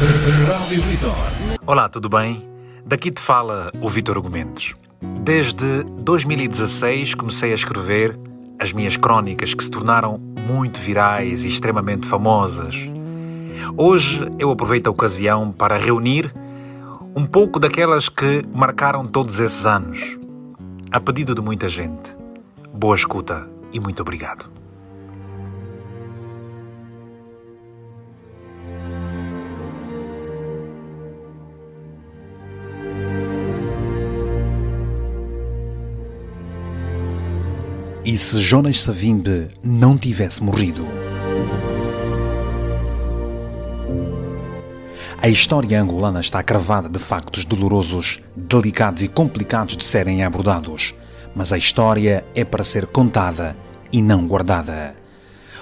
Rádio Vitor. Olá, tudo bem? Daqui te fala o Vítor Hugo Mendes. Desde 2016 comecei a escrever as minhas crónicas que se tornaram muito virais e extremamente famosas. Hoje eu aproveito a ocasião para reunir um pouco daquelas que marcaram todos esses anos. A pedido de muita gente. Boa escuta e muito obrigado. E se Jonas Savimbi não tivesse morrido? A história angolana está cravada de factos dolorosos, delicados e complicados de serem abordados. Mas a história é para ser contada e não guardada.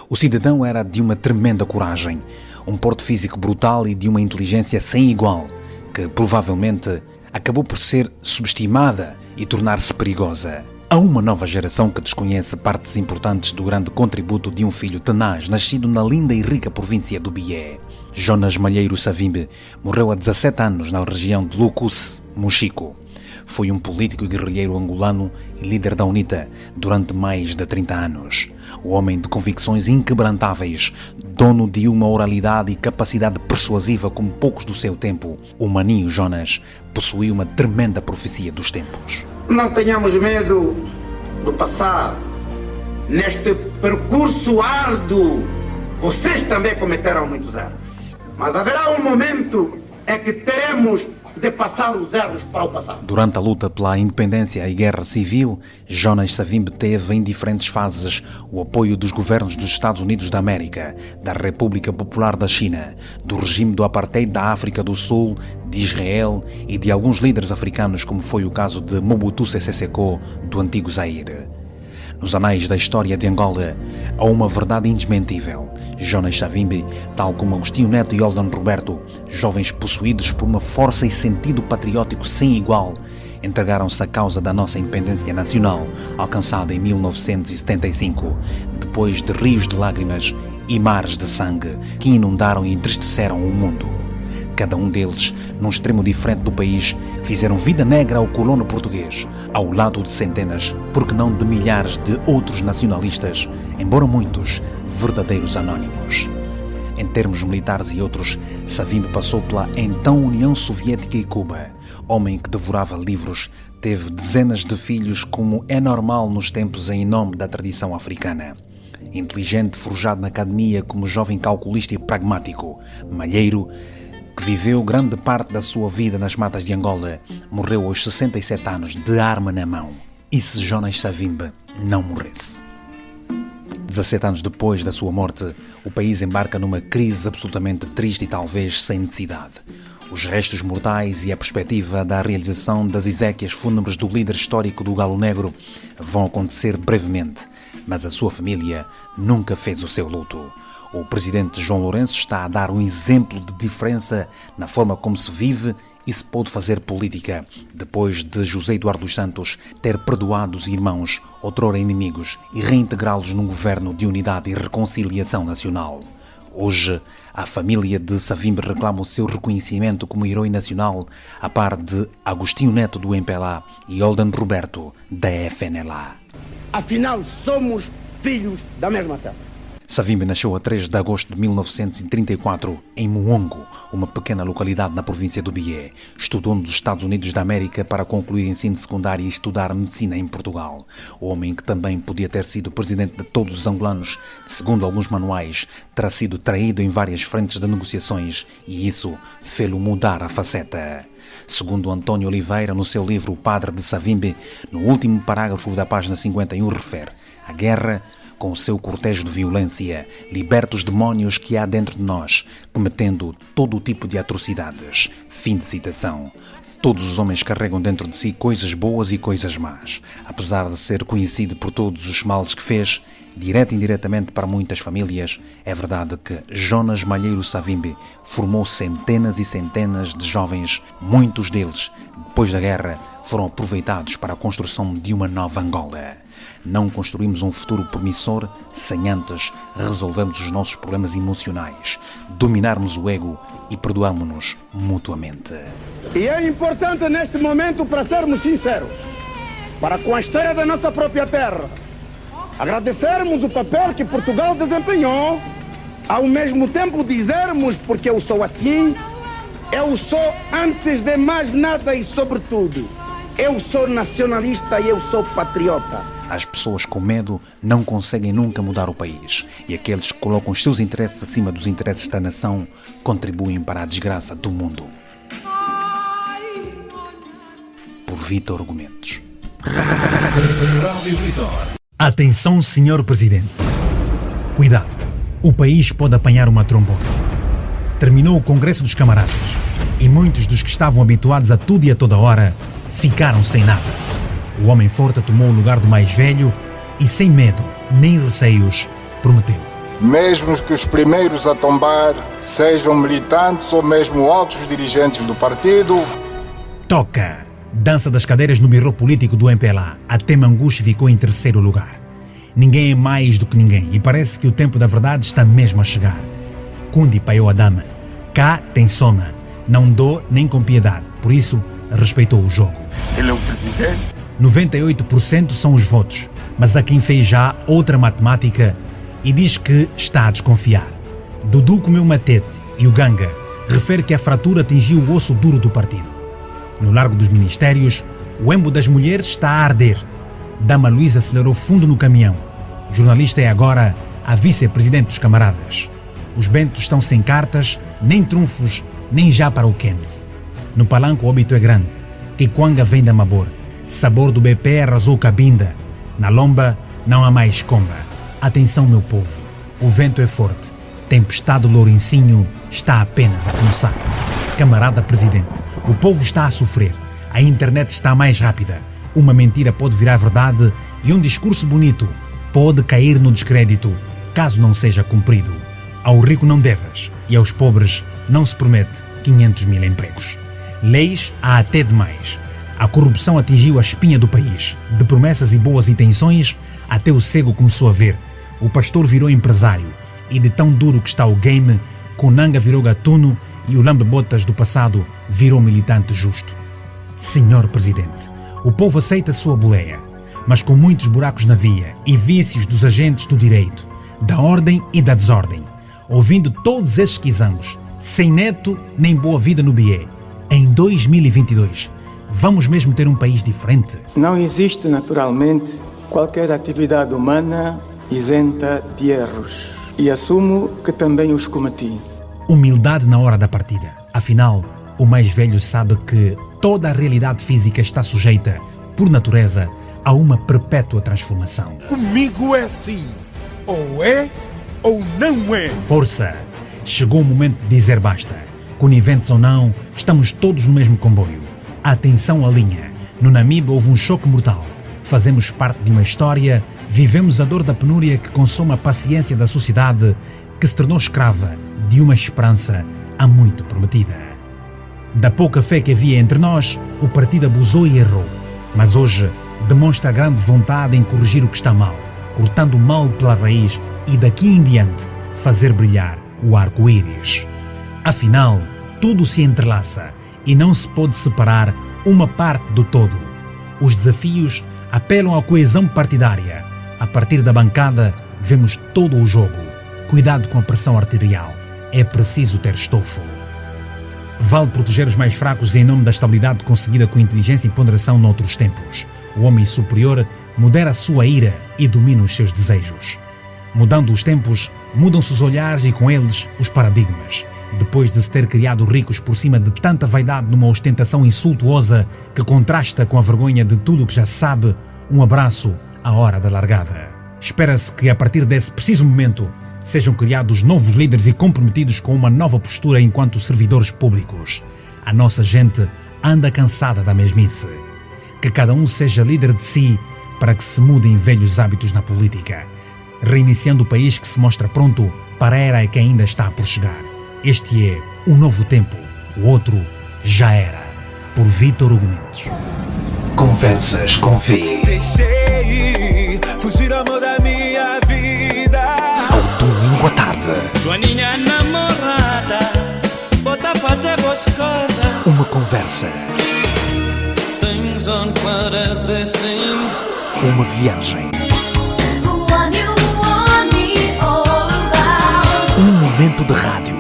O cidadão era de uma tremenda coragem, um porte físico brutal e de uma inteligência sem igual, que provavelmente acabou por ser subestimada e tornar-se perigosa. Há uma nova geração que desconhece partes importantes do grande contributo de um filho tenaz, nascido na linda e rica província do Bié. Jonas Malheiro Savimbi morreu há 17 anos na região de Lucus, Mochico. Foi um político e guerrilheiro angolano e líder da UNITA durante mais de 30 anos. O homem de convicções inquebrantáveis, dono de uma oralidade e capacidade persuasiva como poucos do seu tempo, o maninho Jonas possuía uma tremenda profecia dos tempos. Não tenhamos medo do passado. Neste percurso árduo, vocês também cometeram muitos erros. Mas haverá um momento em que teremos de passar os erros para o passado. Durante a luta pela independência e guerra civil, Jonas Savimbi teve em diferentes fases o apoio dos governos dos Estados Unidos da América, da República Popular da China, do regime do apartheid da África do Sul, de Israel e de alguns líderes africanos, como foi o caso de Mobutu Sese Seko, do antigo Zaire. Nos anais da história de Angola, há uma verdade indesmentível. Jonas Savimbi, tal como Agostinho Neto e Oldan Roberto, jovens possuídos por uma força e sentido patriótico sem igual, entregaram-se à causa da nossa independência nacional, alcançada em 1975, depois de rios de lágrimas e mares de sangue que inundaram e entristeceram o mundo. Cada um deles, num extremo diferente do país, fizeram vida negra ao colono português, ao lado de centenas, porque não de milhares de outros nacionalistas, embora muitos verdadeiros anónimos. Em termos militares e outros, Savimbi passou pela então União Soviética e Cuba. Homem que devorava livros, teve dezenas de filhos, como é normal nos tempos em nome da tradição africana. Inteligente, forjado na academia como jovem calculista e pragmático, malheiro, que viveu grande parte da sua vida nas matas de Angola, morreu aos 67 anos de arma na mão. E se Jonas Savimbi não morresse? 17 anos depois da sua morte, o país embarca numa crise absolutamente triste e talvez sem necessidade. Os restos mortais e a perspectiva da realização das exéquias fúnebres do líder histórico do Galo Negro vão acontecer brevemente, mas a sua família nunca fez o seu luto. O presidente João Lourenço está a dar um exemplo de diferença na forma como se vive e se pode fazer política, depois de José Eduardo dos Santos ter perdoado os irmãos, outrora inimigos, e reintegrá-los num governo de unidade e reconciliação nacional. Hoje, a família de Savimbi reclama o seu reconhecimento como herói nacional, a par de Agostinho Neto do MPLA e Oldan Roberto da FNLA. Afinal, somos filhos da mesma terra. Savimbi nasceu a 3 de agosto de 1934 em Muongo, uma pequena localidade na província do Bié. Estudou nos Estados Unidos da América para concluir ensino secundário e estudar medicina em Portugal. O homem que também podia ter sido presidente de todos os angolanos, segundo alguns manuais, terá sido traído em várias frentes de negociações e isso fê-lo mudar a faceta. Segundo António Oliveira, no seu livro O Padre de Savimbi, no último parágrafo da página 51 refere: a guerra, com o seu cortejo de violência, liberta os demónios que há dentro de nós, cometendo todo o tipo de atrocidades. Fim de citação. Todos os homens carregam dentro de si coisas boas e coisas más. Apesar de ser conhecido por todos os males que fez, direta e indiretamente para muitas famílias, é verdade que Jonas Malheiro Savimbi formou centenas e centenas de jovens, muitos deles, depois da guerra, foram aproveitados para a construção de uma nova Angola. não construímos um futuro promissor sem antes resolvermos os nossos problemas emocionais, dominarmos o ego e perdoarmos-nos mutuamente. E é importante neste momento, para sermos sinceros, para com a história da nossa própria terra, agradecermos o papel que Portugal desempenhou, ao mesmo tempo dizermos, porque eu sou assim, eu sou, antes de mais nada e sobretudo, eu sou nacionalista e eu sou patriota. As pessoas com medo não conseguem nunca mudar o país, e aqueles que colocam os seus interesses acima dos interesses da nação contribuem para a desgraça do mundo. Por Vítor Gomes. Atenção, senhor presidente. Cuidado, o país pode apanhar uma trombose. Terminou o Congresso dos Camaradas e muitos dos que estavam habituados a tudo e a toda hora ficaram sem nada. O homem forte tomou o lugar do mais velho e, sem medo nem receios, prometeu: mesmo que os primeiros a tombar sejam militantes ou mesmo altos dirigentes do partido. Toca! Dança das cadeiras no birô político do MPLA. Até Manguche ficou em terceiro lugar. Ninguém é mais do que ninguém e parece que o tempo da verdade está mesmo a chegar. Kundi paiou a dama. Cá tem soma. Não dou nem com piedade. Por isso, respeitou o jogo. Ele é o presidente. 98% são os votos, mas há quem fez já outra matemática e diz que está a desconfiar. Dudu comeu matete e o Ganga refere que a fratura atingiu o osso duro do partido. No Largo dos Ministérios, o embo das mulheres está a arder. Dama Luísa acelerou fundo no caminhão. O jornalista é agora a vice-presidente dos Camaradas. Os bentos estão sem cartas, nem trunfos, nem já para o Keynes. No palanco o óbito é grande. Kikwanga vem da Mabor. Sabor do BP arrasou Cabinda. Na lomba não há mais comba. Atenção, meu povo. O vento é forte. Tempestade do Lourencinho está apenas a começar. Camarada presidente, o povo está a sofrer. A internet está mais rápida. Uma mentira pode virar verdade e um discurso bonito pode cair no descrédito, caso não seja cumprido. Ao rico não deves e aos pobres não se promete 500 mil empregos. Leis há até demais. A corrupção atingiu a espinha do país. De promessas e boas intenções, até o cego começou a ver. O pastor virou empresário e de tão duro que está o game, Conanga virou gatuno e o lambe-botas do passado virou militante justo. Senhor presidente, o povo aceita a sua boleia, mas com muitos buracos na via e vícios dos agentes do direito, da ordem e da desordem. Ouvindo todos esses quizangos, sem neto nem boa vida no BIE, em 2022, vamos mesmo ter um país diferente? Não existe, naturalmente, qualquer atividade humana isenta de erros. E assumo que também os cometi. Humildade na hora da partida. Afinal, o mais velho sabe que toda a realidade física está sujeita, por natureza, a uma perpétua transformação. Comigo é assim. Ou é ou não é. Força! Chegou o momento de dizer basta. Coniventes ou não, estamos todos no mesmo comboio. Atenção à linha. No Namibe houve um choque mortal. Fazemos parte de uma história, vivemos a dor da penúria que consome a paciência da sociedade que se tornou escrava de uma esperança há muito prometida. Da pouca fé que havia entre nós, o partido abusou e errou. Mas hoje demonstra grande vontade em corrigir o que está mal, cortando o mal pela raiz e daqui em diante fazer brilhar o arco-íris. Afinal, tudo se entrelaça e não se pode separar uma parte do todo. Os desafios apelam à coesão partidária. A partir da bancada, vemos todo o jogo. Cuidado com a pressão arterial. É preciso ter estofo. Vale proteger os mais fracos em nome da estabilidade conseguida com inteligência e ponderação noutros tempos. O homem superior modera a sua ira e domina os seus desejos. Mudando os tempos, mudam-se os olhares e com eles os paradigmas. Depois de se ter criado ricos por cima de tanta vaidade numa ostentação insultuosa que contrasta com a vergonha de tudo o que já se sabe, um abraço à hora da largada. Espera-se que a partir desse preciso momento sejam criados novos líderes e comprometidos com uma nova postura enquanto servidores públicos. A nossa gente anda cansada da mesmice. Que cada um seja líder de si para que se mudem velhos hábitos na política, reiniciando o país que se mostra pronto para a era que ainda está por chegar. Este é um novo tempo, o outro já era. Por Vítor Gomes. Conversas com Fé. Deixei fugir o amor da minha vida. Ao domingo à tarde. Joaninha namorada, bota a fazer boas coisas. Uma conversa. Things aren't quite as they seem. Uma viagem. Um momento de rádio.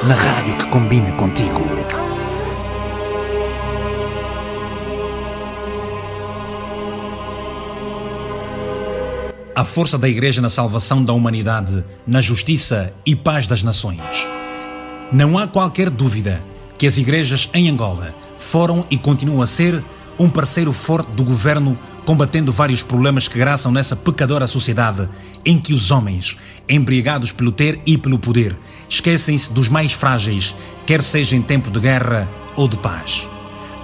Na rádio que combina contigo. A força da Igreja na salvação da humanidade, na justiça e paz das nações. Não há qualquer dúvida que as igrejas em Angola foram e continuam a ser um parceiro forte do governo, combatendo vários problemas que graçam nessa pecadora sociedade em que os homens, embriagados pelo ter e pelo poder, esquecem-se dos mais frágeis, quer seja em tempo de guerra ou de paz.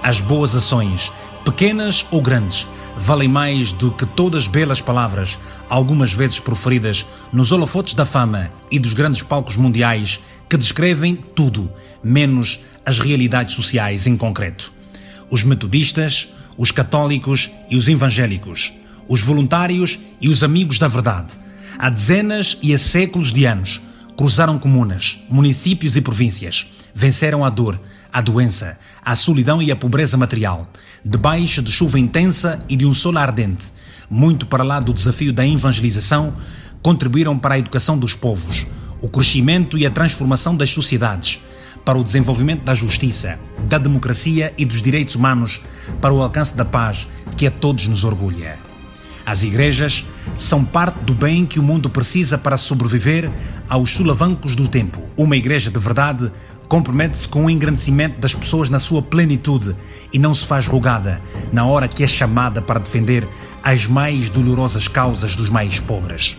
As boas ações, pequenas ou grandes, valem mais do que todas belas palavras, algumas vezes proferidas nos holofotes da fama e dos grandes palcos mundiais que descrevem tudo, menos as realidades sociais em concreto. Os metodistas, os católicos e os evangélicos, os voluntários e os amigos da verdade, há dezenas e há séculos de anos, cruzaram comunas, municípios e províncias, venceram a dor, a doença, a solidão e a pobreza material, debaixo de chuva intensa e de um sol ardente, muito para lá do desafio da evangelização, contribuíram para a educação dos povos, o crescimento e a transformação das sociedades, para o desenvolvimento da justiça, da democracia e dos direitos humanos, para o alcance da paz que a todos nos orgulha. As igrejas são parte do bem que o mundo precisa para sobreviver aos solavancos do tempo. Uma igreja de verdade compromete-se com o engrandecimento das pessoas na sua plenitude e não se faz rogada na hora que é chamada para defender as mais dolorosas causas dos mais pobres.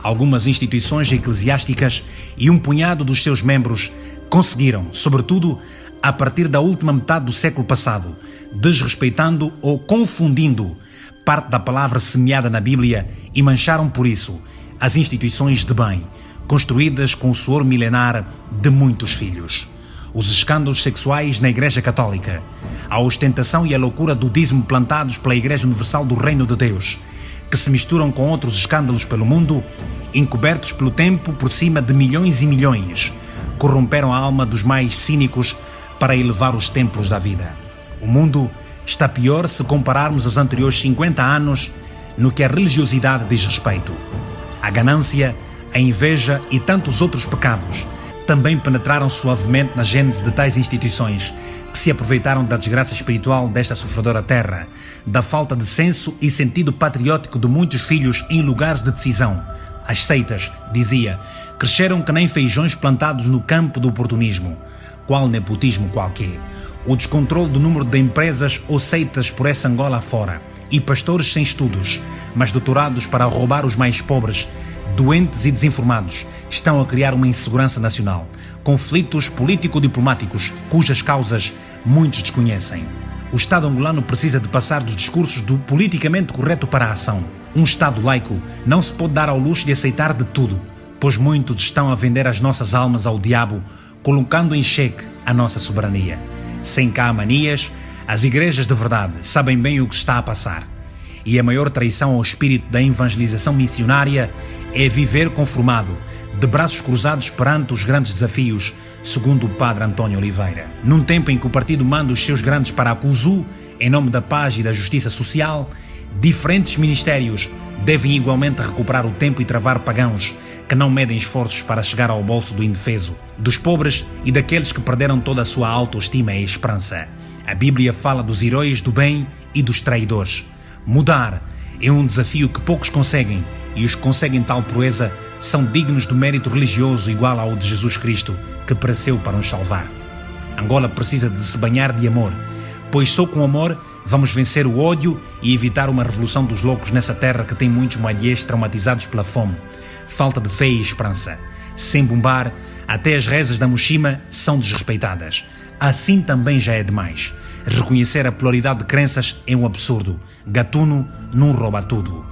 Algumas instituições eclesiásticas e um punhado dos seus membros conseguiram, sobretudo a partir da última metade do século passado, desrespeitando ou confundindo parte da palavra semeada na Bíblia e mancharam por isso as instituições de bem, construídas com o suor milenar de muitos filhos. Os escândalos sexuais na Igreja Católica, a ostentação e a loucura do dízimo plantados pela Igreja Universal do Reino de Deus, que se misturam com outros escândalos pelo mundo, encobertos pelo tempo por cima de milhões e milhões, corromperam a alma dos mais cínicos para elevar os templos da vida. O mundo está pior se compararmos aos anteriores 50 anos no que a religiosidade diz respeito. A ganância, a inveja e tantos outros pecados também penetraram suavemente na gênese de tais instituições que se aproveitaram da desgraça espiritual desta sofredora terra, da falta de senso e sentido patriótico de muitos filhos em lugares de decisão. As seitas, dizia, cresceram que nem feijões plantados no campo do oportunismo. Qual nepotismo qualquer. O descontrole do número de empresas ou seitas por essa Angola afora. E pastores sem estudos, mas doutorados para roubar os mais pobres, doentes e desinformados, estão a criar uma insegurança nacional. Conflitos político-diplomáticos, cujas causas muitos desconhecem. O Estado angolano precisa de passar dos discursos do politicamente correto para a ação. Um Estado laico não se pode dar ao luxo de aceitar de tudo, pois muitos estão a vender as nossas almas ao diabo, colocando em xeque a nossa soberania. Sem cá manias, as igrejas de verdade sabem bem o que está a passar. E a maior traição ao espírito da evangelização missionária é viver conformado, de braços cruzados perante os grandes desafios, segundo o padre António Oliveira. Num tempo em que o partido manda os seus grandes para a CUSU, em nome da paz e da justiça social, diferentes ministérios devem igualmente recuperar o tempo e travar pagãos que não medem esforços para chegar ao bolso do indefeso, dos pobres e daqueles que perderam toda a sua autoestima e esperança. A Bíblia fala dos heróis do bem e dos traidores. Mudar é um desafio que poucos conseguem, e os que conseguem tal proeza são dignos do mérito religioso igual ao de Jesus Cristo, que pereceu para nos salvar. Angola precisa de se banhar de amor, pois só com amor vamos vencer o ódio e evitar uma revolução dos loucos nessa terra que tem muitos malhês traumatizados pela fome, falta de fé e esperança. Sem bombar, até as rezas da Mushima são desrespeitadas. Assim também já é demais. Reconhecer a pluralidade de crenças é um absurdo. Gatuno não rouba tudo.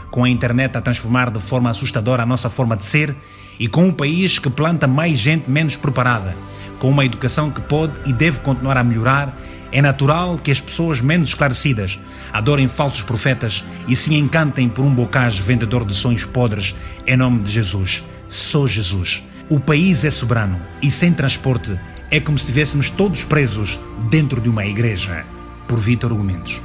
Com a internet a transformar de forma assustadora a nossa forma de ser e com um país que planta mais gente menos preparada, com uma educação que pode e deve continuar a melhorar, É natural que as pessoas menos esclarecidas adorem falsos profetas e se encantem por um bocage vendedor de sonhos podres em nome de Jesus. Só Jesus. O país é soberano e sem transporte é como se estivéssemos todos presos dentro de uma igreja. Por Vítor Hugo Mendes.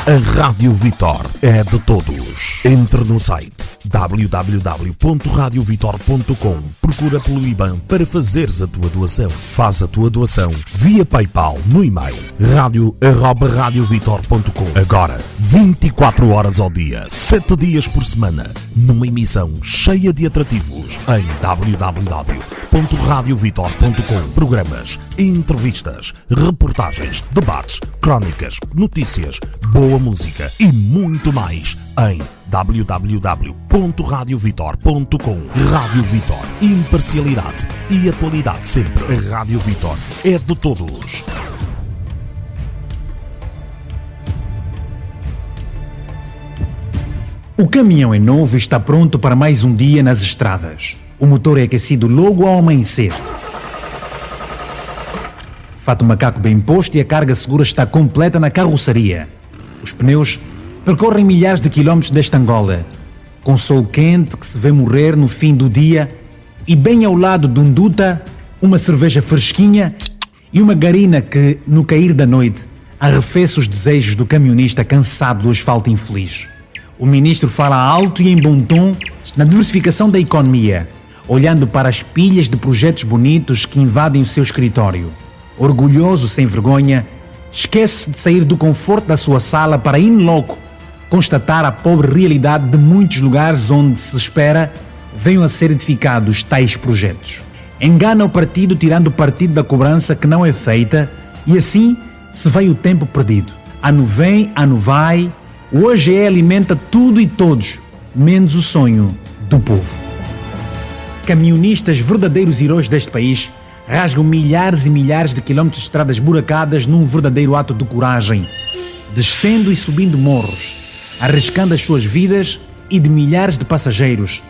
A Rádio Vitor é de todos. Entre no site www.radiovitor.com. Procura pelo IBAN para fazeres a tua doação. Faz a tua doação via PayPal no e-mail radio@radiovitor.com. Agora, 24 horas ao dia, 7 dias por semana, numa emissão cheia de atrativos em www.radiovitor.com. Programas, entrevistas, reportagens, debates, crónicas, notícias, boa música e muito mais em www.radiovitor.com. Rádio Vitor, imparcialidade e atualidade sempre. A Rádio Vitor é de todos. O caminhão é novo e está pronto para mais um dia nas estradas. O motor é aquecido logo ao amanhecer. Fato macaco bem posto e a carga segura está completa na carroceria. Os pneus percorrem milhares de quilómetros desta Angola, com sol quente que se vê morrer no fim do dia e bem ao lado de um duta, uma cerveja fresquinha e uma garina que, no cair da noite, arrefece os desejos do camionista cansado do asfalto infeliz. O ministro fala alto e em bom tom na diversificação da economia, olhando para as pilhas de projetos bonitos que invadem o seu escritório. Orgulhoso, sem vergonha, esquece de sair do conforto da sua sala para in loco constatar a pobre realidade de muitos lugares onde se espera venham a ser edificados tais projetos. Engana o partido tirando partido da cobrança que não é feita e assim se vai o tempo perdido. Ano vem, ano vai, o hoje alimenta tudo e todos, menos o sonho do povo. Camionistas, verdadeiros heróis deste país, rasgam milhares e milhares de quilómetros de estradas buracadas num verdadeiro ato de coragem, descendo e subindo morros, arriscando as suas vidas e de milhares de passageiros.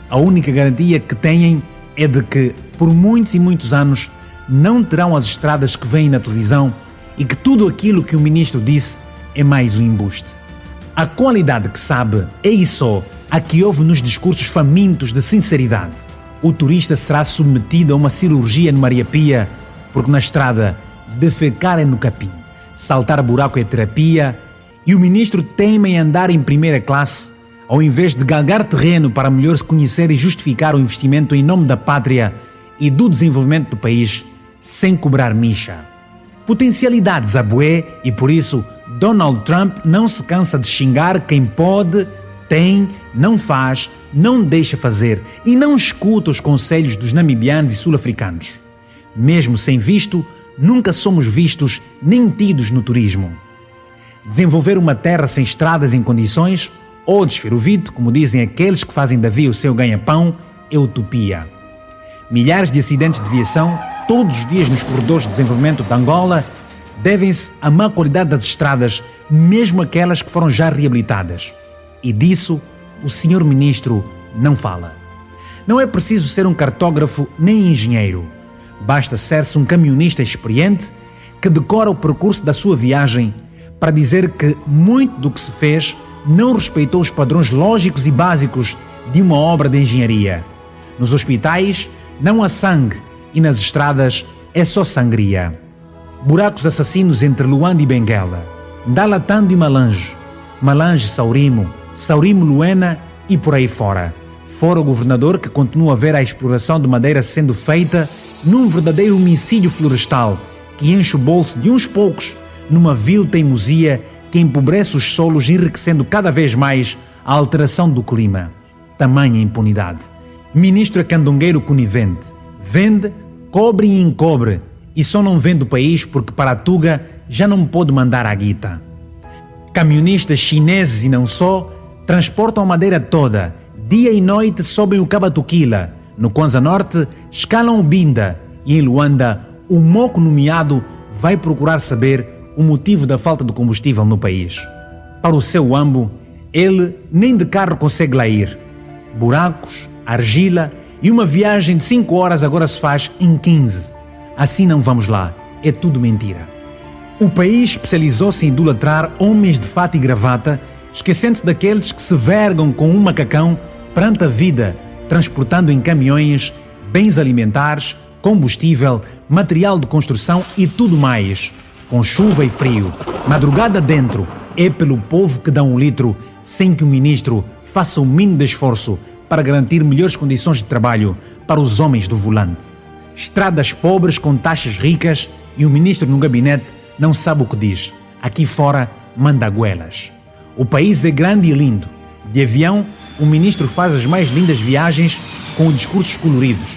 A única garantia que têm é de que, por muitos e muitos anos, não terão as estradas que vêm na televisão e que tudo aquilo que o ministro disse é mais um embuste. A qualidade que sabe é isso a que houve nos discursos famintos de sinceridade. O turista será submetido a uma cirurgia no Maria Pia, porque na estrada defecar é no capim, saltar buraco é terapia, e o ministro teima em andar em primeira classe, ao invés de galgar terreno para melhor se conhecer e justificar o investimento em nome da pátria e do desenvolvimento do país, sem cobrar micha. Potencialidades a bué e por isso Donald Trump não se cansa de xingar quem pode, tem, não faz, não deixa fazer e não escuta os conselhos dos namibianos e sul-africanos. Mesmo sem visto, nunca somos vistos nem tidos no turismo. Desenvolver uma terra sem estradas em condições, ou desferovite, como dizem aqueles que fazem da via o seu ganha-pão, é utopia. Milhares de acidentes de viação, todos os dias nos corredores de desenvolvimento de Angola, devem-se à má qualidade das estradas, mesmo aquelas que foram já reabilitadas. E disso o senhor ministro não fala. Não é preciso ser um cartógrafo nem engenheiro. Basta ser-se um camionista experiente que decora o percurso da sua viagem para dizer que muito do que se fez não respeitou os padrões lógicos e básicos de uma obra de engenharia. Nos hospitais não há sangue e nas estradas é só sangria. Buracos assassinos entre Luanda e Benguela, Ndalatando e Malange, Malange Saurimo, Saurimo Luena e por aí fora. Fora o governador que continua a ver a exploração de madeira sendo feita num verdadeiro homicídio florestal que enche o bolso de uns poucos numa vil teimosia que empobrece os solos, enriquecendo cada vez mais a alteração do clima. Tamanha impunidade. Ministro é candongueiro conivente. Vende, cobre e encobre. E só não vende o país porque para a Tuga já não pode mandar a guita. Camionistas chineses e não só transportam a madeira toda. Dia e noite sobem o Cabatuquila. No Kwanza Norte escalam o Binda. E em Luanda, o moco nomeado vai procurar saber o motivo da falta de combustível no país. Para o seu ambo, ele nem de carro consegue lá ir. Buracos, argila E uma viagem de 5 horas agora se faz em 15. Assim não vamos lá. É tudo mentira. O país especializou-se em idolatrar homens de fato e gravata, esquecendo-se daqueles que se vergam com um macacão perante a vida, transportando em caminhões bens alimentares, combustível, material de construção e tudo mais. Com chuva e frio, madrugada dentro, é pelo povo que dá um litro, sem que o ministro faça o mínimo de esforço para garantir melhores condições de trabalho para os homens do volante. Estradas pobres com taxas ricas e o ministro no gabinete não sabe o que diz. Aqui fora manda goelas. O país é grande e lindo. De avião, o ministro faz as mais lindas viagens com discursos coloridos.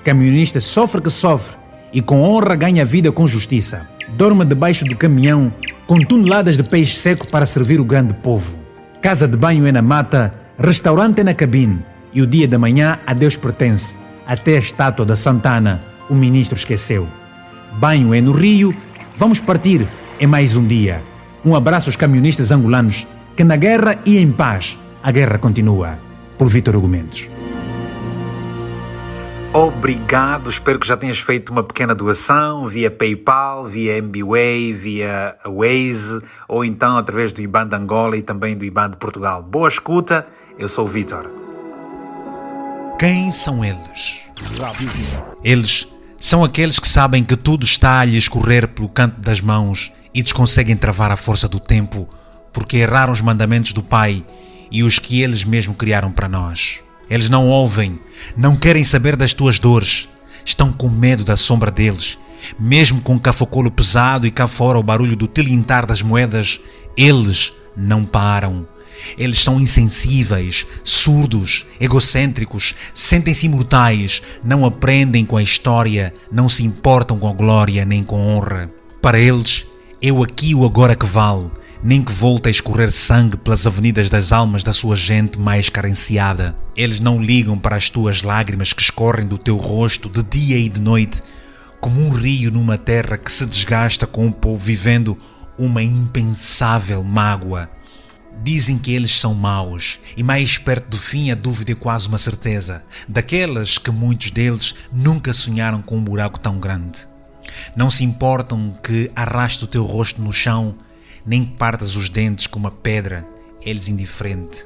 Camionista sofre que sofre e com honra ganha vida com justiça. Dorme debaixo do caminhão com toneladas de peixe seco para servir o grande povo. Casa de banho é na mata, restaurante é na cabine e o dia da manhã a Deus pertence. Até a estátua da Santana o ministro esqueceu. Banho é no Rio, vamos partir, é mais um dia. Um abraço aos camionistas angolanos que na guerra e em paz a guerra continua. Por Vítor Hugo Mendes. Obrigado, espero que já tenhas feito uma pequena doação via PayPal, via MBWay, via Waze ou então através do IBAN de Angola e também do IBAN de Portugal. Boa escuta, eu sou o Vítor. Quem são eles? Eles são aqueles que sabem que tudo está a lhes correr pelo canto das mãos e desconseguem travar a força do tempo porque erraram os mandamentos do Pai e os que eles mesmos criaram para nós. Eles não ouvem, não querem saber das tuas dores, estão com medo da sombra deles. Mesmo com o cafocolo pesado e cá fora o barulho do tilintar das moedas, eles não param. Eles são insensíveis, surdos, egocêntricos, sentem-se imortais, não aprendem com a história, não se importam com a glória nem com a honra. Para eles, é o aqui e o agora que vale, nem que volte a escorrer sangue pelas avenidas das almas da sua gente mais carenciada. Eles não ligam para as tuas lágrimas que escorrem do teu rosto de dia e de noite, como um rio numa terra que se desgasta com o povo vivendo uma impensável mágoa. Dizem que eles são maus, e mais perto do fim a dúvida é quase uma certeza, daquelas que muitos deles nunca sonharam com um buraco tão grande. Não se importam que arraste o teu rosto no chão, nem que partas os dentes com uma pedra, eles indiferente.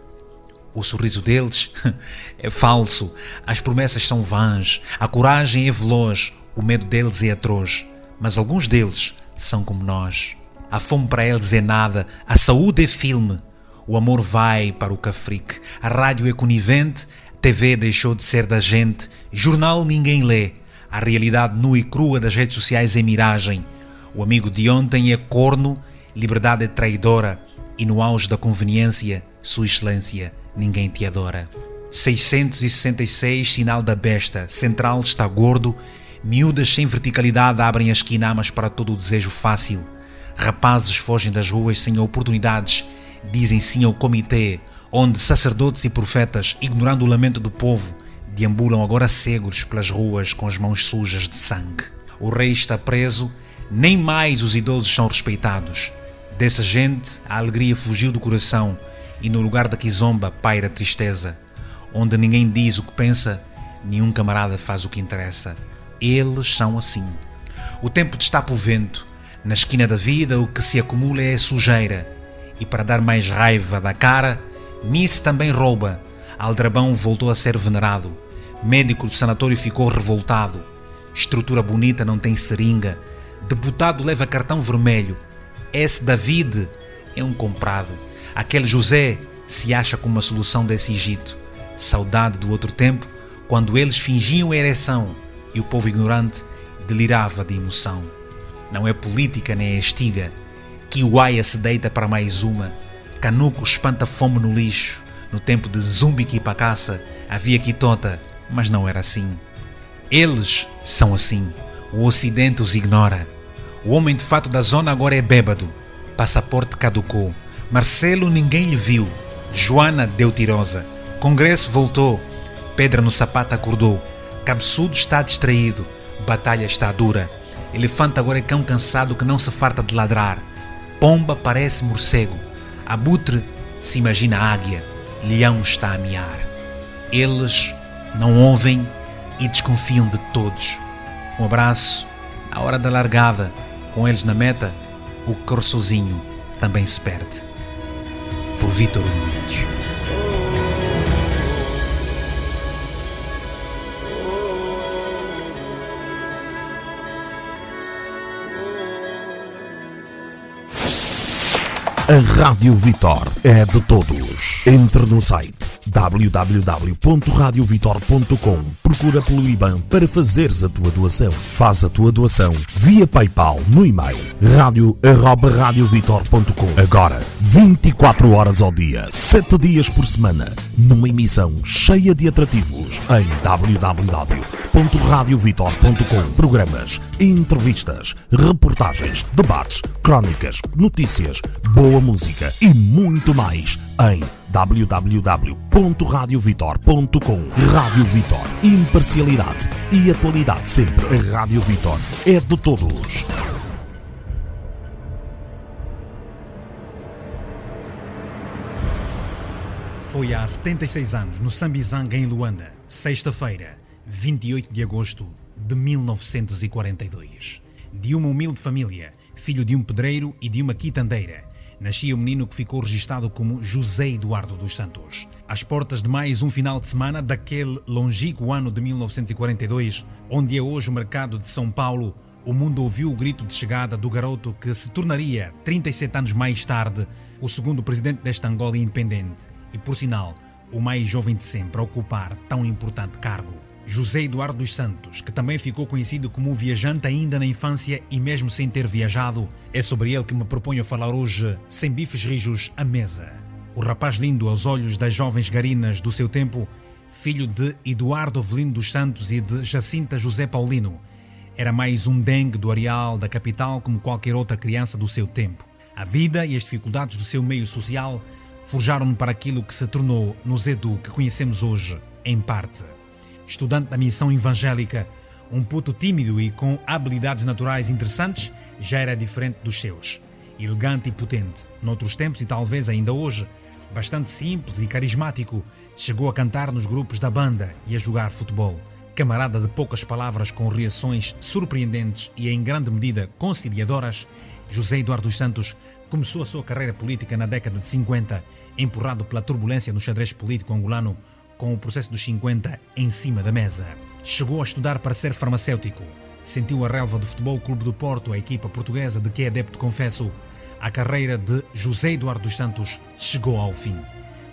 O sorriso deles é falso, as promessas são vãs, a coragem é veloz, o medo deles é atroz, mas alguns deles são como nós. A fome para eles é nada, a saúde é filme, o amor vai para o cafrique, a rádio é conivente, TV deixou de ser da gente, jornal ninguém lê, a realidade nua e crua das redes sociais é miragem, o amigo de ontem é corno, liberdade é traidora e no auge da conveniência, sua excelência, ninguém te adora. 666, sinal da besta, central está gordo, miúdas sem verticalidade abrem as quinamas para todo o desejo fácil. Rapazes fogem das ruas sem oportunidades, dizem sim ao comitê, onde sacerdotes e profetas, ignorando o lamento do povo, deambulam agora cegos pelas ruas com as mãos sujas de sangue. O rei está preso, nem mais os idosos são respeitados. Dessa gente, a alegria fugiu do coração e no lugar da quizomba paira a tristeza. Onde ninguém diz o que pensa, nenhum camarada faz o que interessa. Eles são assim. O tempo destapa o vento. Na esquina da vida, o que se acumula é sujeira. E para dar mais raiva da cara, Miss também rouba. Aldrabão voltou a ser venerado. Médico do sanatório ficou revoltado. Estrutura bonita não tem seringa. Deputado leva cartão vermelho. Esse David é um comprado. Aquele José se acha como uma solução desse Egito. Saudade do outro tempo, quando eles fingiam ereção e o povo ignorante delirava de emoção. Não é política nem é estiga. Kiwaia se deita para mais uma. Canuco espanta fome no lixo. No tempo de Zumbique e Pacaça havia quitota, mas não era assim. Eles são assim. O Ocidente os ignora. O homem de fato da zona agora é bêbado. Passaporte caducou. Marcelo ninguém lhe viu. Joana deu tirosa. Congresso voltou. Pedra no sapato acordou. Cabeçudo está distraído. Batalha está dura. Elefante agora é cão cansado que não se farta de ladrar. Pomba parece morcego. Abutre se imagina águia. Leão está a miar. Eles não ouvem, e desconfiam de todos. Um abraço, na hora da largada, com eles na meta, o que corre sozinho também se perde. Por Vítor Hugo Mendes. A Rádio Vitor é de todos. Entre no site www.radiovitor.com. Procura pelo IBAN para fazeres a tua doação. Faz a tua doação via PayPal no e-mail radio@radiovitor.com. Agora, 24 horas ao dia, 7 dias por semana, numa emissão cheia de atrativos em www.radiovitor.com. Programas, entrevistas, reportagens, debates, crónicas, notícias, boa música e muito mais em www.radiovitor.com. Rádio Vitor, imparcialidade e atualidade sempre. A Rádio Vitor é de todos. Foi há 76 anos, no Sambizanga, em Luanda, sexta-feira, 28 de agosto de 1942. De uma humilde família, filho de um pedreiro e de uma quitandeira, nascia o menino que ficou registado como José Eduardo dos Santos. Às portas de mais um final de semana daquele longínquo ano de 1942, onde é hoje o mercado de São Paulo, o mundo ouviu o grito de chegada do garoto que se tornaria, 37 anos mais tarde, o segundo presidente desta Angola independente e, por sinal, o mais jovem de sempre a ocupar tão importante cargo. José Eduardo dos Santos, que também ficou conhecido como um viajante ainda na infância e mesmo sem ter viajado, é sobre ele que me proponho a falar hoje, sem bifes rijos, à mesa. O rapaz lindo aos olhos das jovens garinas do seu tempo, filho de Eduardo Avelino dos Santos e de Jacinta José Paulino, era mais um dengue do areal da capital como qualquer outra criança do seu tempo. A vida e as dificuldades do seu meio social forjaram-no para aquilo que se tornou no Zedu que conhecemos hoje, em parte. Estudante da missão evangélica, um puto tímido e com habilidades naturais interessantes, já era diferente dos seus. Elegante e potente, noutros tempos e talvez ainda hoje, bastante simples e carismático, chegou a cantar nos grupos da banda e a jogar futebol. Camarada de poucas palavras com reações surpreendentes e em grande medida conciliadoras, José Eduardo dos Santos começou a sua carreira política na década de 50, empurrado pela turbulência no xadrez político angolano, com o processo dos 50 em cima da mesa. Chegou a estudar para ser farmacêutico, sentiu a relva do Futebol Clube do Porto, a equipa portuguesa de que é adepto confesso. A carreira de José Eduardo dos Santos chegou ao fim.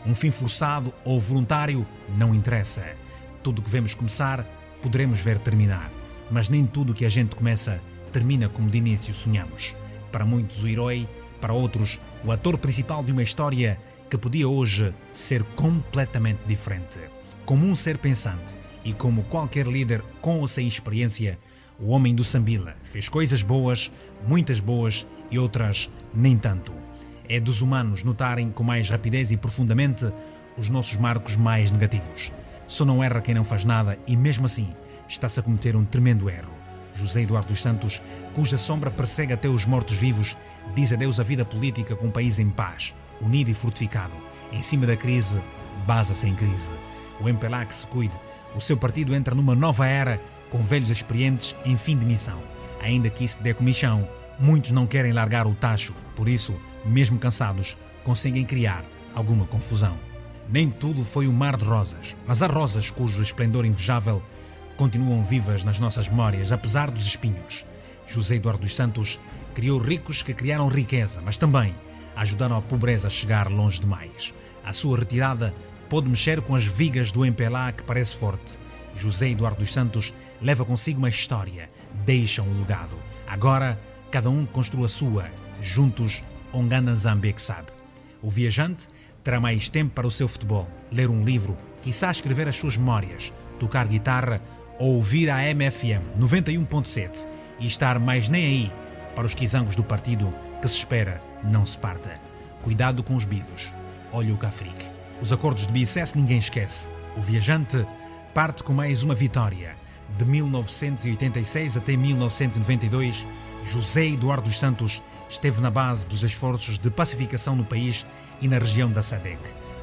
Um fim forçado ou voluntário não interessa. Tudo que vemos começar, poderemos ver terminar. Mas nem tudo que a gente começa, termina como de início sonhamos. Para muitos o herói, para outros o ator principal de uma história que podia hoje ser completamente diferente. Como um ser pensante e como qualquer líder com ou sem experiência, o homem do Sambila fez coisas boas, muitas boas e outras nem tanto. É dos humanos notarem com mais rapidez e profundamente os nossos marcos mais negativos. Só não erra quem não faz nada e mesmo assim está-se a cometer um tremendo erro. José Eduardo dos Santos, cuja sombra persegue até os mortos-vivos, diz adeus à vida política com o país em paz, unido e fortificado. Em cima da crise, basa sem crise. O MPLA que se cuide. O seu partido entra numa nova era com velhos experientes em fim de missão. Ainda que isso dê comichão, muitos não querem largar o tacho. Por isso, mesmo cansados, conseguem criar alguma confusão. Nem tudo foi um mar de rosas, mas há rosas cujo esplendor invejável continuam vivas nas nossas memórias, apesar dos espinhos. José Eduardo dos Santos criou ricos que criaram riqueza, mas também ajudaram a pobreza a chegar longe demais. A sua retirada pôde mexer com as vigas do MPLA que parece forte. José Eduardo dos Santos leva consigo uma história, deixa um legado. Agora, cada um construa a sua, juntos, Ongana Zambe que sabe. O viajante terá mais tempo para o seu futebol, ler um livro, quiçá escrever as suas memórias, tocar guitarra ou ouvir a MFM 91.7 e estar mais nem aí para os quizangos do partido que se espera não se parta. Cuidado com os bilhos. Olha o Cafrique. Os acordos de Bicesse ninguém esquece. O viajante parte com mais uma vitória. De 1986 até 1992, José Eduardo dos Santos esteve na base dos esforços de pacificação no país e na região da SADC.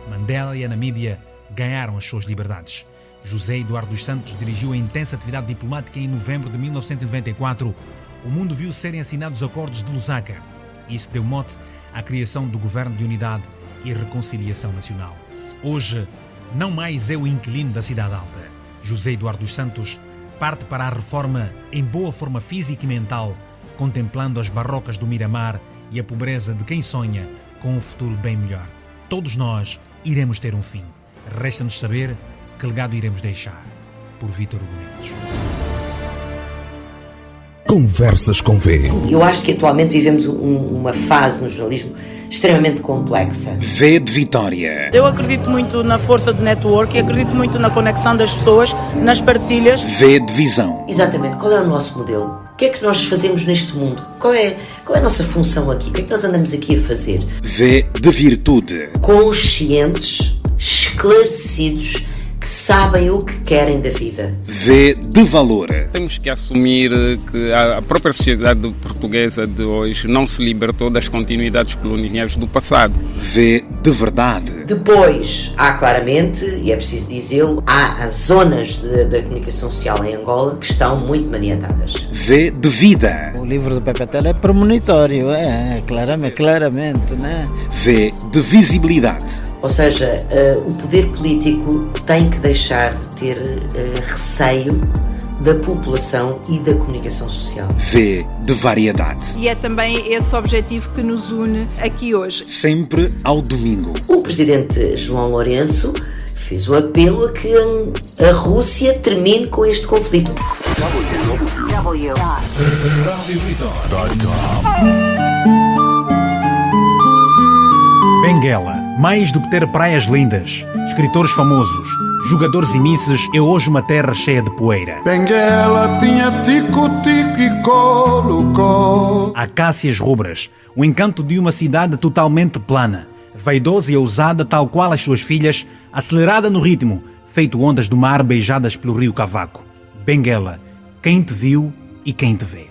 Mandela e a Namíbia ganharam as suas liberdades. José Eduardo dos Santos dirigiu a intensa atividade diplomática em novembro de 1994. O mundo viu serem assinados os acordos de Lusaka. Isso deu mote à criação do Governo de Unidade e Reconciliação Nacional. Hoje, não mais é o inquilino da Cidade Alta. José Eduardo dos Santos parte para a reforma em boa forma física e mental, contemplando as barrocas do Miramar e a pobreza de quem sonha com um futuro bem melhor. Todos nós iremos ter um fim. Resta-nos saber que legado iremos deixar. Por Vítor Hugo Mendes. Conversas com V. Eu acho que atualmente vivemos uma fase no jornalismo extremamente complexa. V de Vitória. Eu acredito muito na força do network, acredito muito na conexão das pessoas, nas partilhas. V de Visão. Exatamente. Qual é o nosso modelo? O que é que nós fazemos neste mundo? Qual é a nossa função aqui? O que é que nós andamos aqui a fazer? V de Virtude. Conscientes, esclarecidos, que sabem o que querem da vida. V de Valor. Temos que assumir que a própria sociedade portuguesa de hoje não se libertou das continuidades coloniais do passado. V de Verdade. Depois, há claramente, e é preciso dizê-lo, há as zonas da comunicação social em Angola que estão muito maniatadas. V de Vida. O livro do Pepe Tela é premonitório, claramente, né? V de Visibilidade. Ou seja, o poder político tem que deixar de ter receio da população e da comunicação social. V de Variedade. E é também esse objetivo que nos une aqui hoje. Sempre ao domingo. O presidente João Lourenço fez o apelo a que a Rússia termine com este conflito. Benguela, mais do que ter praias lindas, escritores famosos, jogadores e misses, é hoje uma terra cheia de poeira. Benguela tinha tico-tico e colo-colo. Acácias rubras, o encanto de uma cidade totalmente plana, vaidosa e ousada tal qual as suas filhas, acelerada no ritmo, feito ondas do mar beijadas pelo rio Cavaco. Benguela, quem te viu e quem te vê.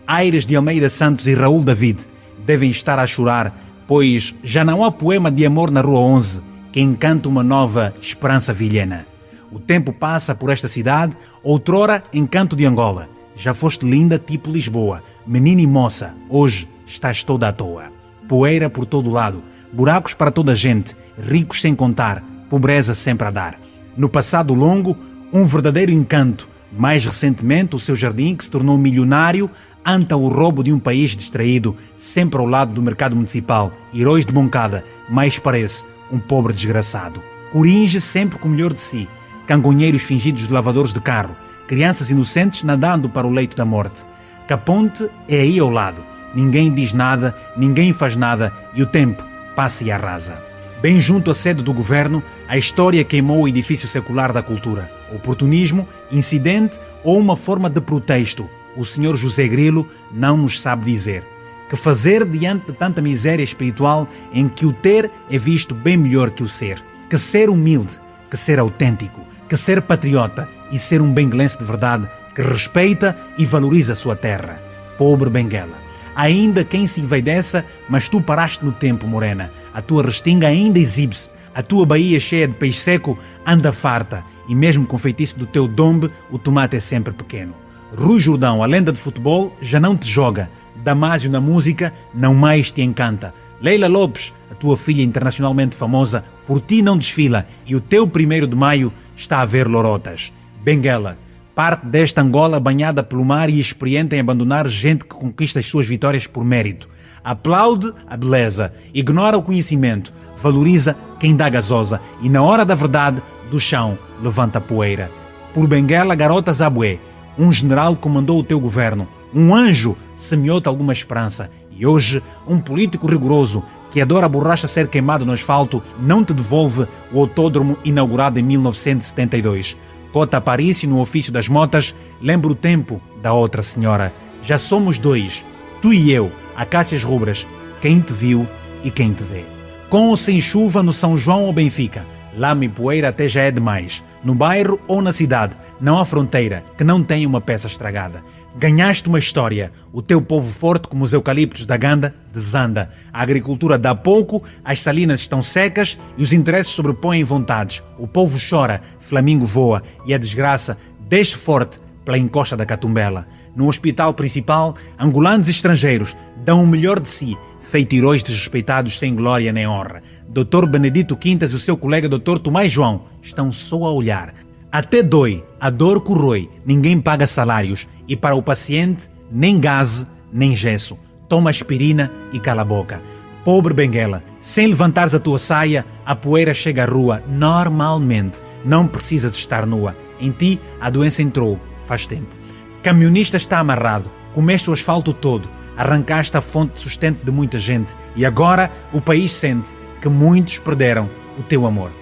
Aires de Almeida Santos e Raul David devem estar a chorar, pois já não há poema de amor na Rua 11 que encanta uma nova esperança vilhena. O tempo passa por esta cidade, outrora encanto de Angola. Já foste linda tipo Lisboa, menina e moça, hoje estás toda à toa. Poeira por todo lado, buracos para toda a gente, ricos sem contar, pobreza sempre a dar. No passado longo, um verdadeiro encanto. Mais recentemente, o seu jardim que se tornou milionário ante o roubo de um país distraído, sempre ao lado do mercado municipal. Heróis de Moncada, mais parece um pobre desgraçado. Coringe sempre com o melhor de si. Cangonheiros fingidos de lavadores de carro. Crianças inocentes nadando para o leito da morte. Caponte é aí ao lado. Ninguém diz nada, ninguém faz nada e o tempo passa e arrasa. Bem junto à sede do governo, a história queimou o edifício secular da cultura. Oportunismo, incidente ou uma forma de protesto? O senhor José Grilo não nos sabe dizer. Que fazer diante de tanta miséria espiritual em que o ter é visto bem melhor que o ser? Que ser humilde, que ser autêntico, que ser patriota e ser um benguelense de verdade que respeita e valoriza a sua terra. Pobre Benguela. Ainda quem se envaidece, mas tu paraste no tempo, morena. A tua restinga ainda exibe-se. A tua baía cheia de peixe seco anda farta. E mesmo com o feitiço do teu dombe, o tomate é sempre pequeno. Rui Jordão, a lenda de futebol, já não te joga. Damásio na música não mais te encanta. Leila Lopes, a tua filha internacionalmente famosa, por ti não desfila e o teu 1º de maio está a ver lorotas. Benguela, parte desta Angola banhada pelo mar e experiente em abandonar gente que conquista as suas vitórias por mérito. Aplaude a beleza, ignora o conhecimento, valoriza quem dá gasosa e na hora da verdade, do chão, levanta a poeira. Por Benguela, garota Zabué, um general comandou o teu governo, um anjo semeou-te alguma esperança e hoje um político rigoroso que adora a borracha ser queimado no asfalto não te devolve o autódromo inaugurado em 1972. Cota Aparício no ofício das motas, lembra o tempo da outra senhora. Já somos dois, tu e eu, acácias rubras, quem te viu e quem te vê. Com ou sem chuva no São João ou Benfica, lama e poeira até já é demais. No bairro ou na cidade, não há fronteira que não tenha uma peça estragada. Ganhaste uma história. O teu povo forte, como os eucaliptos da Ganda, desanda. A agricultura dá pouco, as salinas estão secas e os interesses sobrepõem vontades. O povo chora, Flamingo voa e a desgraça desce forte pela encosta da Catumbela. No hospital principal, angolanos e estrangeiros dão o melhor de si, feito heróis desrespeitados sem glória nem honra. Dr. Benedito Quintas e o seu colega Dr. Tomás João estão só a olhar. Até dói, a dor corrói, ninguém paga salários e para o paciente nem gaze nem gesso. Toma aspirina e cala a boca. Pobre Benguela, sem levantares a tua saia, a poeira chega à rua normalmente. Não precisas estar nua. Em ti a doença entrou faz tempo. Camionista está amarrado, comeste o asfalto todo, arrancaste a fonte de sustento de muita gente e agora o país sente que muitos perderam o teu amor.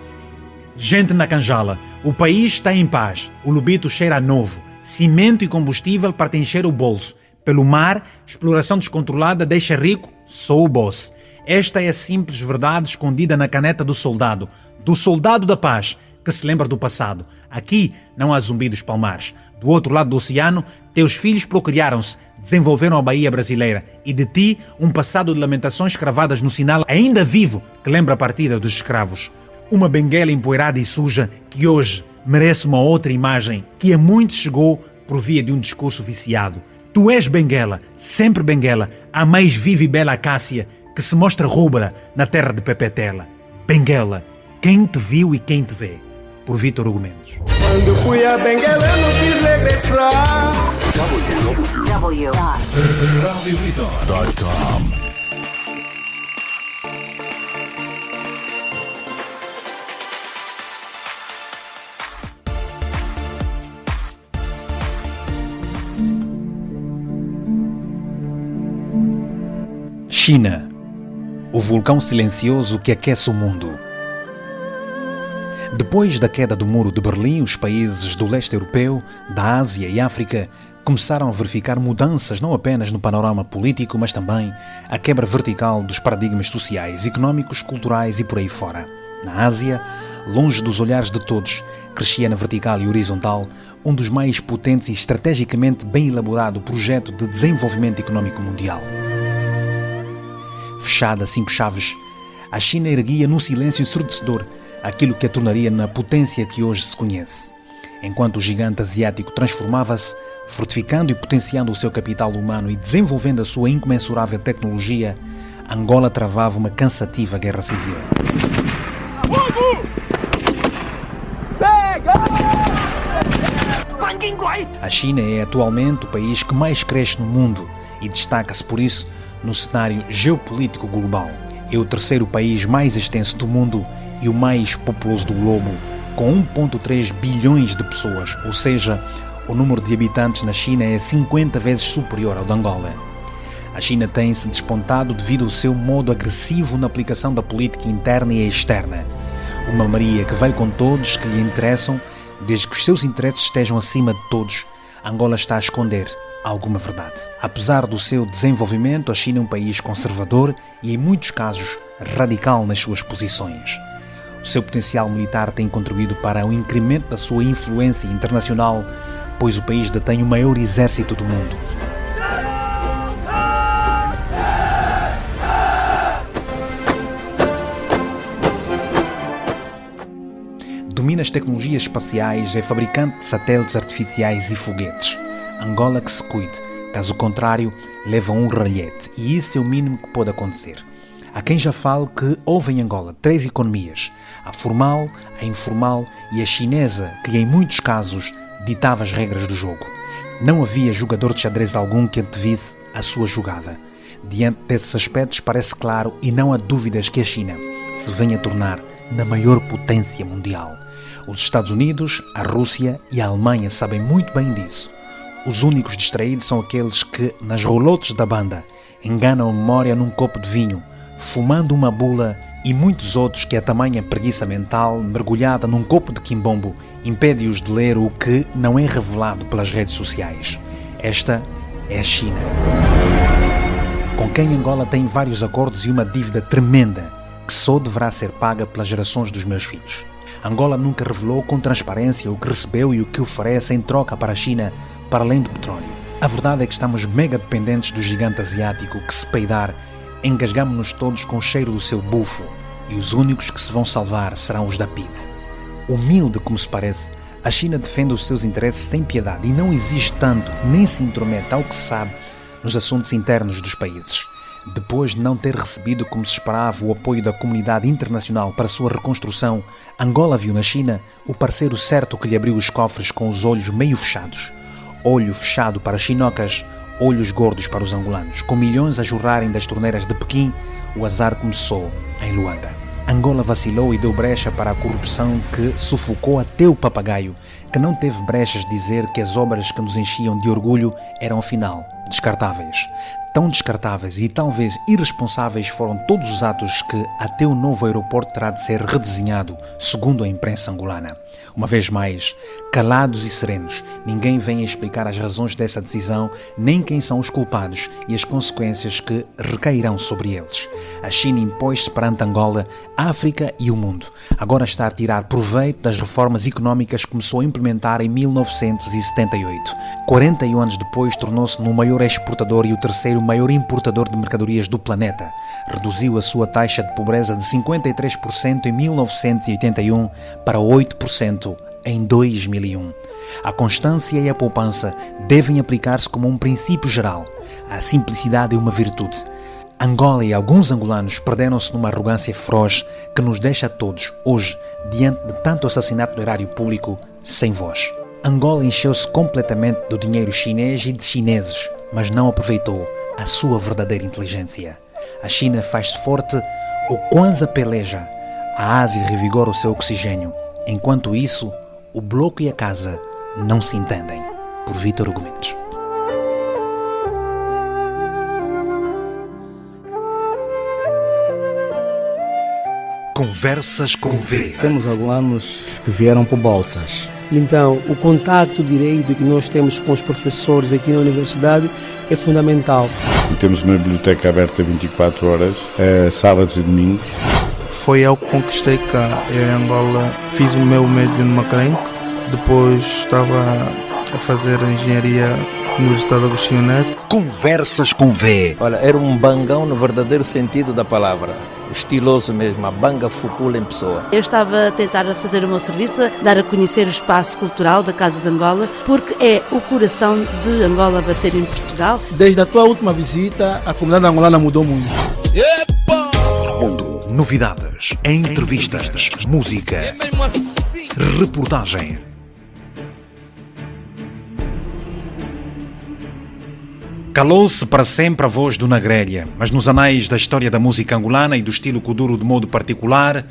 Gente na Canjala, o país está em paz, o Lubito cheira a novo, cimento e combustível para te encher o bolso. Pelo mar, exploração descontrolada deixa rico, sou o boss. Esta é a simples verdade escondida na caneta do soldado da paz, que se lembra do passado. Aqui não há zumbi dos palmares. Do outro lado do oceano, teus filhos procriaram-se, desenvolveram a Bahia brasileira e de ti um passado de lamentações cravadas no sinal ainda vivo que lembra a partida dos escravos. Uma Benguela empoeirada e suja que hoje merece uma outra imagem que a muitos chegou por via de um discurso viciado. Tu és Benguela, sempre Benguela, a mais viva e bela acácia que se mostra rubra na terra de Pepetela. Benguela, quem te viu e quem te vê. Por Vítor Hugo Mendes. Quando fui a Benguela eu não quis regressar. www.radiovitor.com China, o vulcão silencioso que aquece o mundo. Depois da queda do Muro de Berlim, os países do leste europeu, da Ásia e África começaram a verificar mudanças não apenas no panorama político, mas também a quebra vertical dos paradigmas sociais, económicos, culturais e por aí fora. Na Ásia, longe dos olhares de todos, crescia na vertical e horizontal um dos mais potentes e estrategicamente bem elaborado projeto de desenvolvimento económico mundial. Fechada a 5 chaves, a China erguia num silêncio ensurdecedor aquilo que a tornaria na potência que hoje se conhece. Enquanto o gigante asiático transformava-se, fortificando e potenciando o seu capital humano e desenvolvendo a sua incomensurável tecnologia, Angola travava uma cansativa guerra civil. A China é atualmente o país que mais cresce no mundo e destaca-se por isso no cenário geopolítico global. É o terceiro país mais extenso do mundo e o mais populoso do globo, com 1,3 bilhões de pessoas, ou seja, o número de habitantes na China é 50 vezes superior ao de Angola. A China tem-se despontado devido ao seu modo agressivo na aplicação da política interna e externa. Uma Maria que vai com todos que lhe interessam, desde que os seus interesses estejam acima de todos. Angola está a esconder alguma verdade. Apesar do seu desenvolvimento, a China é um país conservador e, em muitos casos, radical nas suas posições. O seu potencial militar tem contribuído para o incremento da sua influência internacional, pois o país detém o maior exército do mundo. Domina as tecnologias espaciais, é fabricante de satélites artificiais e foguetes. Angola que se cuide, caso contrário, leva um ralhete, e isso é o mínimo que pode acontecer. Há quem já fale que houve em Angola 3 economias, a formal, a informal e a chinesa, que em muitos casos ditava as regras do jogo. Não havia jogador de xadrez algum que antevisse a sua jogada. Diante desses aspectos parece claro e não há dúvidas que a China se venha a tornar na maior potência mundial. Os Estados Unidos, a Rússia e a Alemanha sabem muito bem disso. Os únicos distraídos são aqueles que, nas rolotes da banda, enganam a memória num copo de vinho, fumando uma bula, e muitos outros que a tamanha preguiça mental, mergulhada num copo de quimbombo, impede-os de ler o que não é revelado pelas redes sociais. Esta é a China, com quem Angola tem vários acordos e uma dívida tremenda, que só deverá ser paga pelas gerações dos meus filhos. Angola nunca revelou com transparência o que recebeu e o que oferece em troca para a China, para além do petróleo. A verdade é que estamos mega dependentes do gigante asiático que, se peidar, engasgamos-nos todos com o cheiro do seu bufo, e os únicos que se vão salvar serão os da PID. Humilde como se parece, a China defende os seus interesses sem piedade e não exige tanto, nem se intromete, ao que se sabe, nos assuntos internos dos países. Depois de não ter recebido como se esperava o apoio da comunidade internacional para sua reconstrução, Angola viu na China o parceiro certo que lhe abriu os cofres com os olhos meio fechados. Olho fechado para chinocas, olhos gordos para os angolanos. Com milhões a jorrarem das torneiras de Pequim, o azar começou em Luanda. Angola vacilou e deu brecha para a corrupção que sufocou até o papagaio, que não teve brechas de dizer que as obras que nos enchiam de orgulho eram, afinal, descartáveis. Tão descartáveis e talvez irresponsáveis foram todos os atos que até o novo aeroporto terá de ser redesenhado, segundo a imprensa angolana. Uma vez mais, calados e serenos, ninguém vem explicar as razões dessa decisão, nem quem são os culpados e as consequências que recairão sobre eles. A China impôs-se perante Angola, a África e o mundo. Agora está a tirar proveito das reformas económicas que começou a implementar em 1978. 41 anos depois, tornou-se no maior exportador e o terceiro maior importador de mercadorias do planeta. Reduziu a sua taxa de pobreza de 53% em 1981 para 8% em 2001. A constância e a poupança devem aplicar-se como um princípio geral. A simplicidade é uma virtude. Angola e alguns angolanos perderam-se numa arrogância feroz que nos deixa a todos, hoje, diante de tanto assassinato do erário público, sem voz. Angola encheu-se completamente do dinheiro chinês e de chineses, mas não aproveitou a sua verdadeira inteligência. A China faz-se forte, o Kwanza peleja, a Ásia revigora o seu oxigênio. Enquanto isso, o bloco e a casa não se entendem. Por Vítor Hugo Mendes. Conversas com V. Temos angolanos que vieram por bolsas. Então, o contato direito que nós temos com os professores aqui na universidade é fundamental. Temos uma biblioteca aberta 24 horas, sábados e domingos. Foi algo que conquistei cá. Eu em Angola fiz o meu médio no Macarenco, depois estava a fazer engenharia Universitária Agostinho Neto. Conversas com V. Olha, era um bangão no verdadeiro sentido da palavra. Estiloso mesmo, a banga fucula em pessoa. Eu estava a tentar fazer o meu serviço, dar a conhecer o espaço cultural da Casa de Angola, porque é o coração de Angola bater em Portugal. Desde a tua última visita, a comunidade angolana mudou muito. Epa! Mundo, novidades, entrevistas, música, reportagem. Calou-se para sempre a voz do Nagrelha, mas nos anais da história da música angolana e do estilo kuduro de modo particular,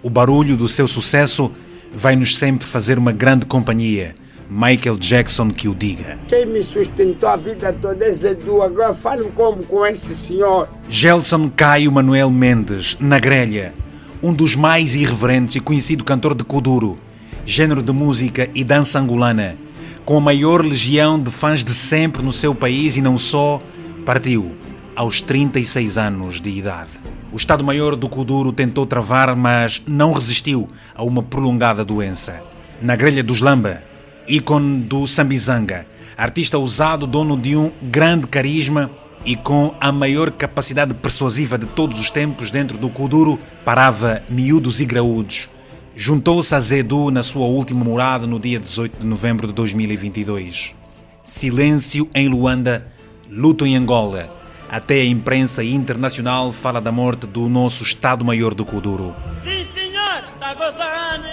o barulho do seu sucesso vai-nos sempre fazer uma grande companhia. Michael Jackson que o diga. Quem me sustentou a vida toda é Zedu, agora falo como com esse senhor. Gelson Caio Manuel Mendes, Nagrelha, um dos mais irreverentes e conhecido cantor de kuduro, género de música e dança angolana, com a maior legião de fãs de sempre no seu país e não só, partiu aos 36 anos de idade. O Estado-Maior do Kuduro tentou travar, mas não resistiu a uma prolongada doença. Nagrelha dos Lamba, ícone do Sambizanga, artista ousado, dono de um grande carisma e com a maior capacidade persuasiva de todos os tempos dentro do Kuduro, parava miúdos e graúdos. Juntou-se a Zedu na sua última morada no dia 18 de novembro de 2022. Silêncio em Luanda, luto em Angola. Até a imprensa internacional fala da morte do nosso Estado-Maior do Kuduro. Sim, senhor, tá gozando.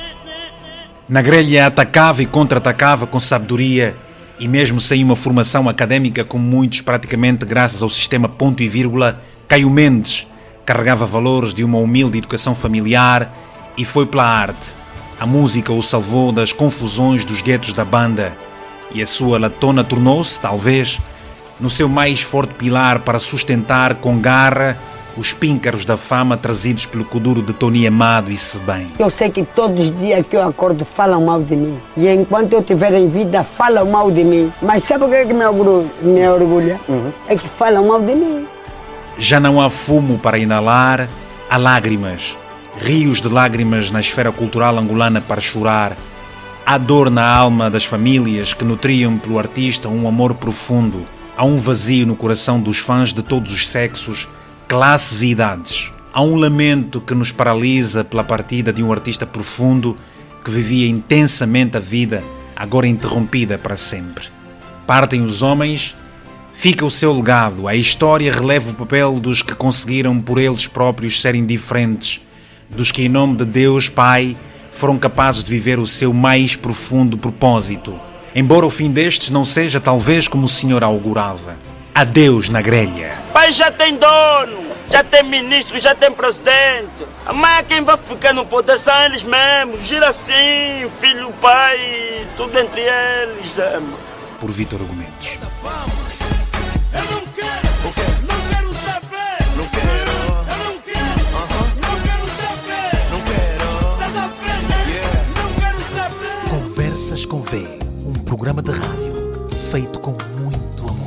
Nagrelha atacava e contra-atacava com sabedoria e mesmo sem uma formação académica como muitos, praticamente graças ao sistema ponto e vírgula, Caio Mendes carregava valores de uma humilde educação familiar e foi pela arte. A música o salvou das confusões dos guetos da banda e a sua latona tornou-se, talvez, no seu mais forte pilar para sustentar com garra os píncaros da fama trazidos pelo Kuduro de Tony Amado e Sebem. Eu sei que todos os dias que eu acordo falam mal de mim. E enquanto eu estiver em vida, falam mal de mim. Mas sabe o que é que me orgulha? É que falam mal de mim. Já não há fumo para inalar, há lágrimas. rios de lágrimas na esfera cultural angolana para chorar, há dor na alma das famílias que nutriam pelo artista um amor profundo, há um vazio no coração dos fãs de todos os sexos, classes e idades. Há um lamento que nos paralisa pela partida de um artista profundo que vivia intensamente a vida, agora interrompida para sempre. Partem os homens, fica o seu legado, a história releva o papel dos que conseguiram por eles próprios serem diferentes, dos que em nome de Deus Pai foram capazes de viver o seu mais profundo propósito. Embora o fim destes não seja talvez como o Senhor augurava. Adeus na grelha. Pai já tem dono, já tem ministro, já tem presidente. Amanhã quem vai ficar no poder são eles mesmos. Gira assim, filho, pai, tudo entre eles. Por Vítor Argumentos. Conversas com V, um programa de rádio feito com muito amor.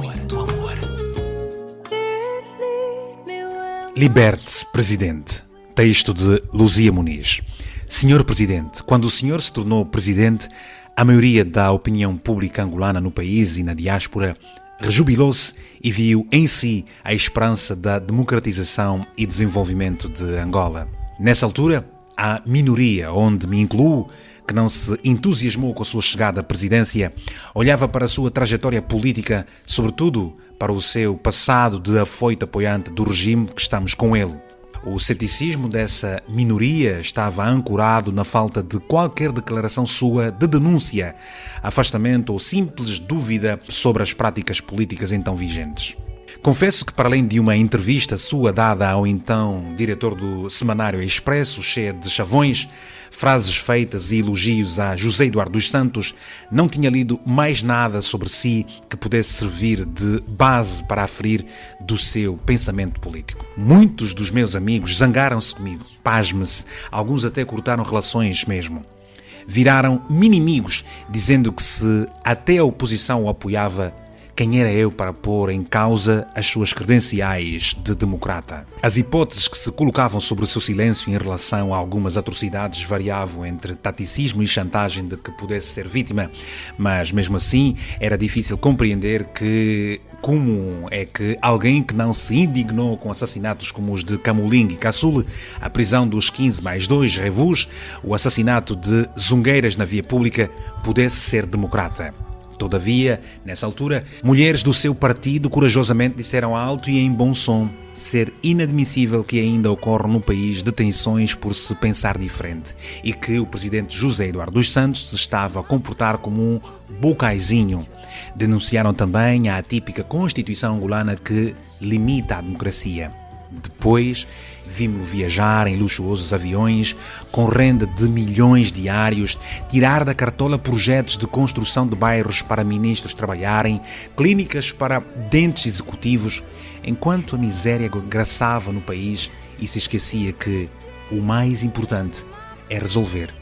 Liberte-se, Presidente. Texto de Luzia Muniz. Senhor Presidente, quando o senhor se tornou Presidente, a maioria da opinião pública angolana no país e na diáspora rejubilou-se e viu em si a esperança da democratização e desenvolvimento de Angola. Nessa altura, a minoria, onde me incluo, que não se entusiasmou com a sua chegada à presidência, olhava para a sua trajetória política, sobretudo para o seu passado de afoito apoiante do regime que estamos com ele. O ceticismo dessa minoria estava ancorado na falta de qualquer declaração sua de denúncia, afastamento ou simples dúvida sobre as práticas políticas então vigentes. Confesso que, para além de uma entrevista sua dada ao então diretor do Semanário Expresso, cheia de chavões, frases feitas e elogios a José Eduardo dos Santos, não tinha lido mais nada sobre si que pudesse servir de base para aferir do seu pensamento político. Muitos dos meus amigos zangaram-se comigo, pasme-se, alguns até cortaram relações mesmo. Viraram minimigos, dizendo que se até a oposição o apoiava, quem era eu para pôr em causa as suas credenciais de democrata? As hipóteses que se colocavam sobre o seu silêncio em relação a algumas atrocidades variavam entre taticismo e chantagem de que pudesse ser vítima, mas mesmo assim era difícil compreender como é que alguém que não se indignou com assassinatos como os de Camuling e Caçule, a prisão dos 15+2 revus, o assassinato de zungueiras na via pública, pudesse ser democrata. Todavia, nessa altura, mulheres do seu partido corajosamente disseram alto e em bom som ser inadmissível que ainda ocorram no país detenções por se pensar diferente e que o presidente José Eduardo dos Santos se estava a comportar como um bocaizinho. Denunciaram também a atípica Constituição angolana que limita a democracia. Depois, vimos-lo viajar em luxuosos aviões, com renda de milhões diários, tirar da cartola projetos de construção de bairros para ministros trabalharem, clínicas para dentes executivos, enquanto a miséria graçava no país e se esquecia que o mais importante é resolver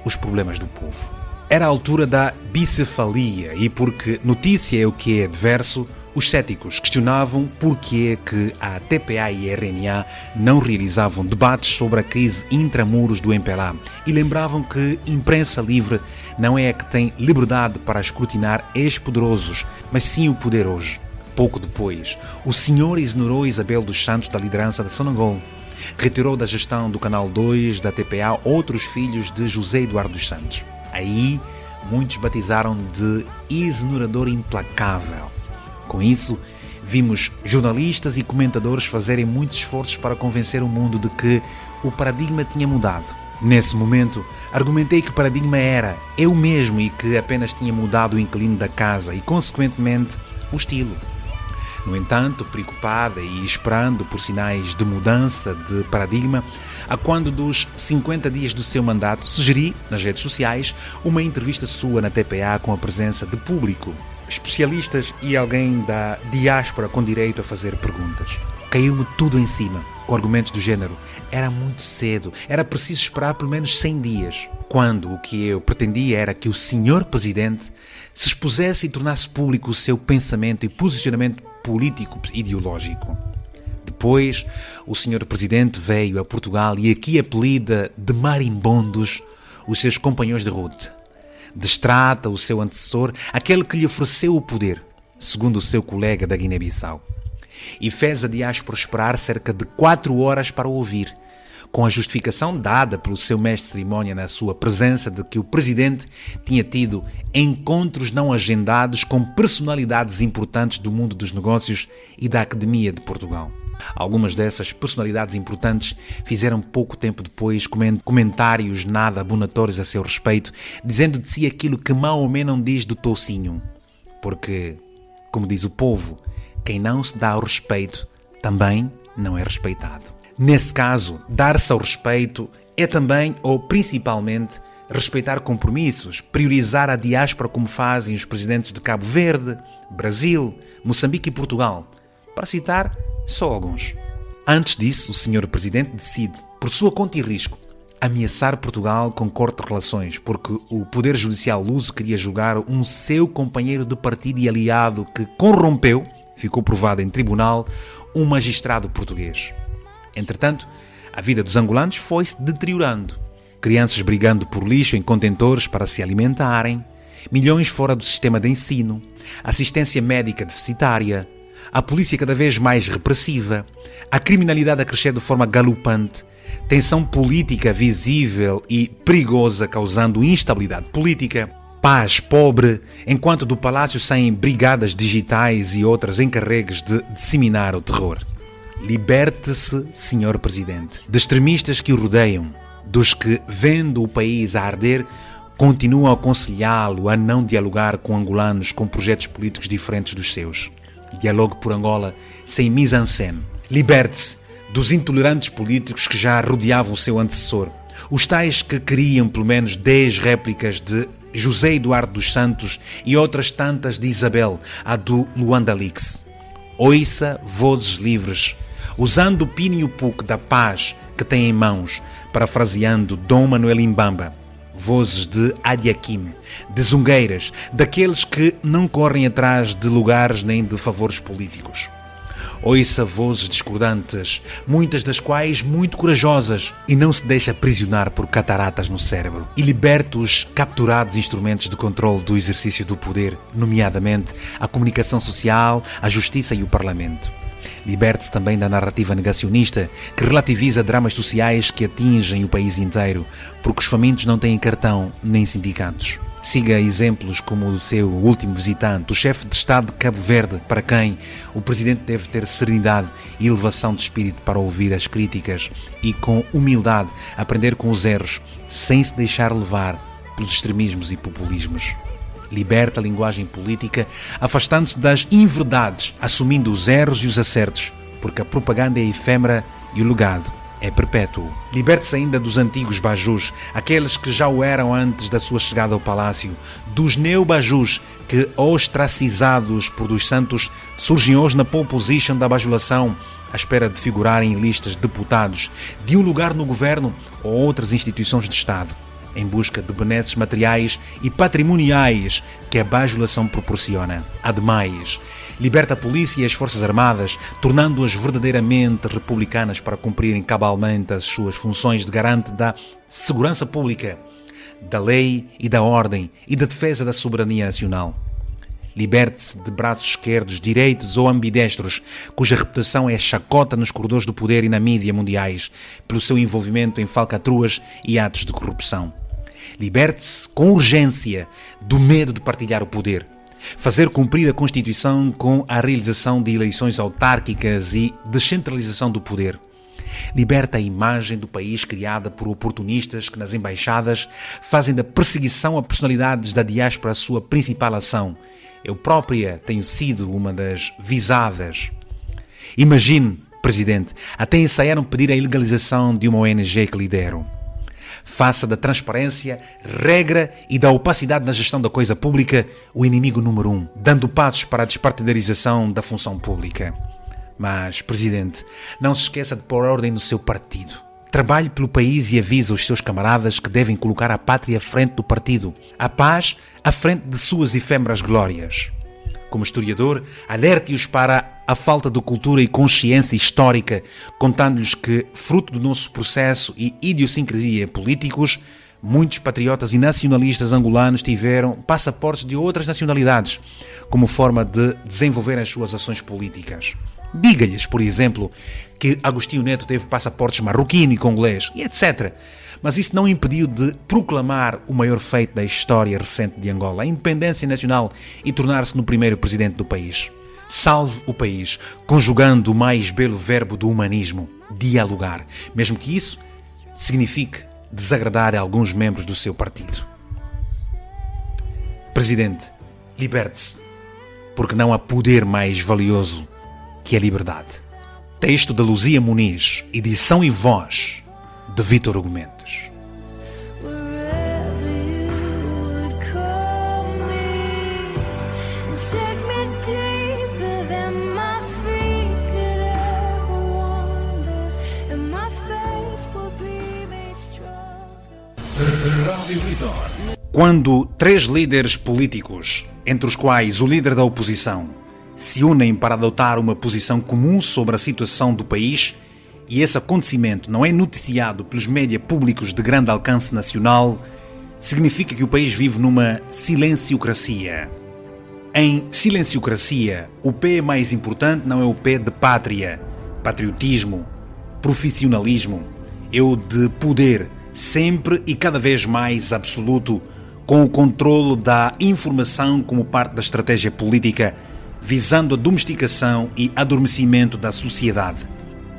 os problemas do povo. Era a altura da bicefalia e porque notícia é o que é adverso, os céticos questionavam por que é que a TPA e a RNA não realizavam debates sobre a crise intramuros do MPLA e lembravam que imprensa livre não é a que tem liberdade para escrutinar ex-poderosos, mas sim o poder hoje. Pouco depois, o senhor exonerou Isabel dos Santos da liderança da Sonangol. Retirou da gestão do Canal 2 da TPA outros filhos de José Eduardo dos Santos. Aí, muitos batizaram de exonerador implacável. Com isso, vimos jornalistas e comentadores fazerem muitos esforços para convencer o mundo de que o paradigma tinha mudado. Nesse momento, argumentei que o paradigma era eu mesmo e que apenas tinha mudado o inquilino da casa e, consequentemente, o estilo. No entanto, preocupada e esperando por sinais de mudança de paradigma, a quando dos 50 dias do seu mandato, sugeri, nas redes sociais, uma entrevista sua na TPA com a presença de público, especialistas e alguém da diáspora com direito a fazer perguntas. Caiu-me tudo em cima, com argumentos do género. Era muito cedo, era preciso esperar pelo menos 100 dias. Quando o que eu pretendia era que o senhor Presidente se expusesse e tornasse público o seu pensamento e posicionamento político-ideológico. Depois, o Sr. Presidente veio a Portugal e aqui apelida de marimbondos os seus companheiros de route. Destrata o seu antecessor, aquele que lhe ofereceu o poder, segundo o seu colega da Guiné-Bissau. E fez a diáspora esperar cerca de 4 horas para o ouvir, com a justificação dada pelo seu mestre de cerimónia na sua presença de que o presidente tinha tido encontros não agendados com personalidades importantes do mundo dos negócios e da Academia de Portugal. Algumas dessas personalidades importantes fizeram pouco tempo depois comentários nada abonatórios a seu respeito, dizendo de si aquilo que Maomé não diz do toucinho. Porque, como diz o povo, quem não se dá ao respeito também não é respeitado. Nesse caso, dar-se ao respeito é também, ou principalmente, respeitar compromissos, priorizar a diáspora como fazem os presidentes de Cabo Verde, Brasil, Moçambique e Portugal, para citar só alguns. Antes disso, o Sr. Presidente decide, por sua conta e risco, ameaçar Portugal com corte de relações, porque o Poder Judicial luso queria julgar um seu companheiro de partido e aliado que corrompeu, ficou provado em tribunal, um magistrado português. Entretanto, a vida dos angolanos foi-se deteriorando. Crianças brigando por lixo em contentores para se alimentarem, milhões fora do sistema de ensino, assistência médica deficitária, a polícia cada vez mais repressiva, a criminalidade a crescer de forma galopante, tensão política visível e perigosa causando instabilidade política, paz pobre, enquanto do palácio saem brigadas digitais e outras encarregues de disseminar o terror. Liberte-se, Sr. Presidente, de extremistas que o rodeiam, dos que, vendo o país a arder, continuam a aconselhá-lo a não dialogar com angolanos com projetos políticos diferentes dos seus. Dialogue por Angola sem mise-en-scène. Liberte-se dos intolerantes políticos que já rodeavam o seu antecessor, os tais que queriam pelo menos 10 réplicas de José Eduardo dos Santos e outras tantas de Isabel, a do Luanda Lix. Ouça vozes livres, usando o pino puc da paz que tem em mãos, parafraseando Dom Manuel Imbamba. Vozes de Adiaquim, de zungueiras, daqueles que não correm atrás de lugares nem de favores políticos. Ouça vozes discordantes, muitas das quais muito corajosas, e não se deixa aprisionar por cataratas no cérebro. E liberte os capturados instrumentos de controle do exercício do poder, nomeadamente a comunicação social, a justiça e o parlamento. Liberte-se também da narrativa negacionista que relativiza dramas sociais que atingem o país inteiro, porque os famintos não têm cartão nem sindicatos. Siga exemplos como o do seu último visitante, o chefe de Estado de Cabo Verde, para quem o Presidente deve ter serenidade e elevação de espírito para ouvir as críticas e, com humildade, aprender com os erros, sem se deixar levar pelos extremismos e populismos. Liberta a linguagem política, afastando-se das inverdades, assumindo os erros e os acertos, porque a propaganda é efêmera e o legado é perpétuo. Liberte-se ainda dos antigos bajus, aqueles que já o eram antes da sua chegada ao palácio, dos neo-bajus que, ostracizados por dos Santos, surgem hoje na pole position da bajulação, à espera de figurarem em listas de deputados, de um lugar no governo ou outras instituições de Estado, em busca de benesses materiais e patrimoniais que a bajulação proporciona. Ademais, liberta a polícia e as forças armadas, tornando-as verdadeiramente republicanas para cumprirem cabalmente as suas funções de garante da segurança pública, da lei e da ordem e da defesa da soberania nacional. Liberte-se de braços esquerdos, direitos ou ambidestros, cuja reputação é chacota nos corredores do poder e na mídia mundiais, pelo seu envolvimento em falcatruas e atos de corrupção. Liberte-se com urgência do medo de partilhar o poder, fazer cumprir a Constituição com a realização de eleições autárquicas e descentralização do poder. Liberta a imagem do país criada por oportunistas que nas embaixadas fazem da perseguição a personalidades da diáspora a sua principal ação. Eu própria tenho sido uma das visadas. Imagine, Presidente, até ensaiaram pedir a ilegalização de uma ONG que lidero. Faça da transparência, regra e da opacidade na gestão da coisa pública o inimigo número 1, dando passos para a despartidarização da função pública. Mas, Presidente, não se esqueça de pôr ordem no seu partido. Trabalhe pelo país e avise os seus camaradas que devem colocar a pátria à frente do partido, a paz à frente de suas efêmeras glórias. Como historiador, alerte-os para a falta de cultura e consciência histórica, contando-lhes que, fruto do nosso processo e idiosincrasia políticos, muitos patriotas e nacionalistas angolanos tiveram passaportes de outras nacionalidades, como forma de desenvolver as suas ações políticas. Diga-lhes, por exemplo, que Agostinho Neto teve passaportes marroquino e congolês, e etc. Mas isso não impediu de proclamar o maior feito da história recente de Angola, a independência nacional, e tornar-se no primeiro presidente do país. Salve o país, conjugando o mais belo verbo do humanismo, dialogar, mesmo que isso signifique desagradar a alguns membros do seu partido. Presidente, liberte-se, porque não há poder mais valioso que a liberdade. Texto de Luzia Muniz, edição e voz de Vítor Hugo Mendes. Quando 3 líderes políticos, entre os quais o líder da oposição, se unem para adotar uma posição comum sobre a situação do país, e esse acontecimento não é noticiado pelos média públicos de grande alcance nacional, significa que o país vive numa silenciocracia. Em silenciocracia, o P mais importante não é o P de pátria, patriotismo, profissionalismo, é o de poder, sempre e cada vez mais absoluto, com o controlo da informação como parte da estratégia política, visando a domesticação e adormecimento da sociedade.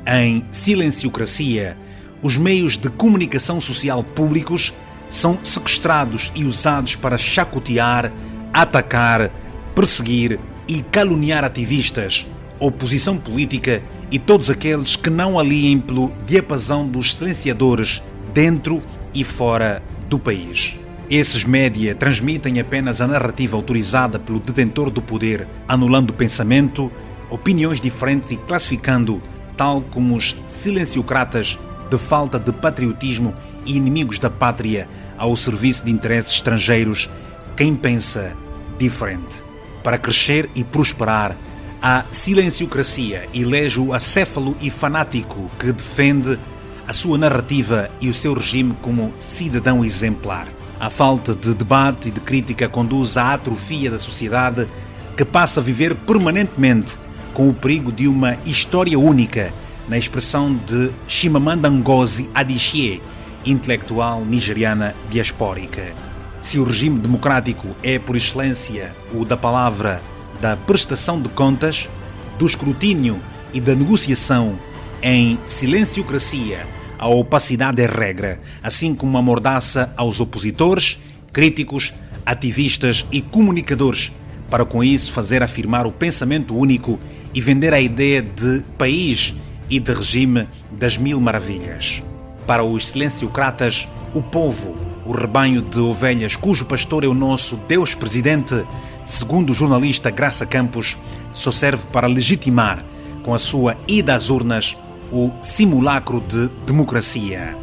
Em silenciocracia, os meios de comunicação social públicos são sequestrados e usados para chacotear, atacar, perseguir e caluniar ativistas, oposição política e todos aqueles que não aliem pelo diapasão dos silenciadores dentro e fora do país. Esses média transmitem apenas a narrativa autorizada pelo detentor do poder, anulando pensamento, opiniões diferentes e classificando, tal como os silenciocratas, de falta de patriotismo e inimigos da pátria ao serviço de interesses estrangeiros, quem pensa diferente. Para crescer e prosperar, a silenciocracia elege o acéfalo e fanático que defende a sua narrativa e o seu regime como cidadão exemplar. A falta de debate e de crítica conduz à atrofia da sociedade, que passa a viver permanentemente com o perigo de uma história única, na expressão de Chimamanda Ngozi Adichie, intelectual nigeriana diaspórica. Se o regime democrático é, por excelência, o da palavra, da prestação de contas, do escrutínio e da negociação, em silenciocracia, a opacidade é regra, assim como a mordaça aos opositores, críticos, ativistas e comunicadores, para com isso fazer afirmar o pensamento único e vender a ideia de país e de regime das mil maravilhas. Para os silenciocratas, o povo, o rebanho de ovelhas cujo pastor é o nosso Deus Presidente, segundo o jornalista Graça Campos, só serve para legitimar, com a sua ida às urnas, o simulacro de democracia.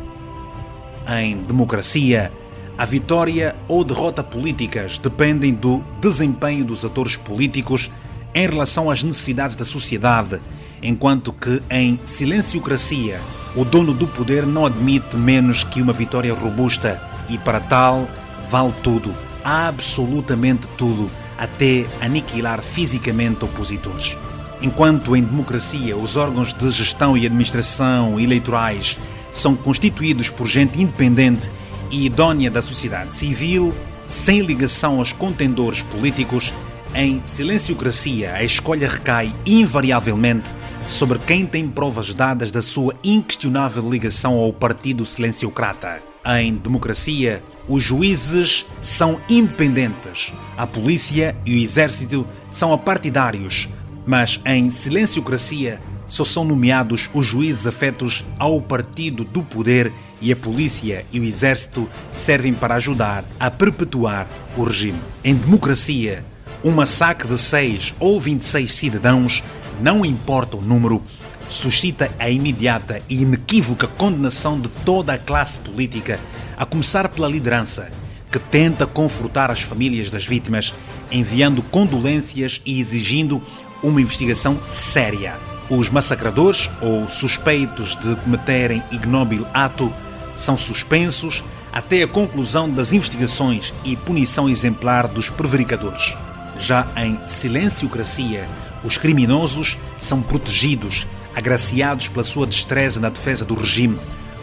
Em democracia, a vitória ou derrota políticas dependem do desempenho dos atores políticos em relação às necessidades da sociedade, enquanto que em silenciocracia, o dono do poder não admite menos que uma vitória robusta e, para tal, vale tudo, absolutamente tudo, até aniquilar fisicamente opositores. Enquanto em democracia os órgãos de gestão e administração eleitorais são constituídos por gente independente e idónea da sociedade civil, sem ligação aos contendores políticos, em silenciocracia a escolha recai invariavelmente sobre quem tem provas dadas da sua inquestionável ligação ao partido silenciocrata. Em democracia, os juízes são independentes, a polícia e o exército são apartidários, mas em silenciocracia só são nomeados os juízes afetos ao partido do poder e a polícia e o exército servem para ajudar a perpetuar o regime. Em democracia, um massacre de 6 ou 26 cidadãos, não importa o número, suscita a imediata e inequívoca condenação de toda a classe política, a começar pela liderança, que tenta confortar as famílias das vítimas, enviando condolências e exigindo uma investigação séria. Os massacradores ou suspeitos de cometerem ignóbil ato são suspensos até a conclusão das investigações e punição exemplar dos prevaricadores. Já em silenciocracia, os criminosos são protegidos, agraciados pela sua destreza na defesa do regime.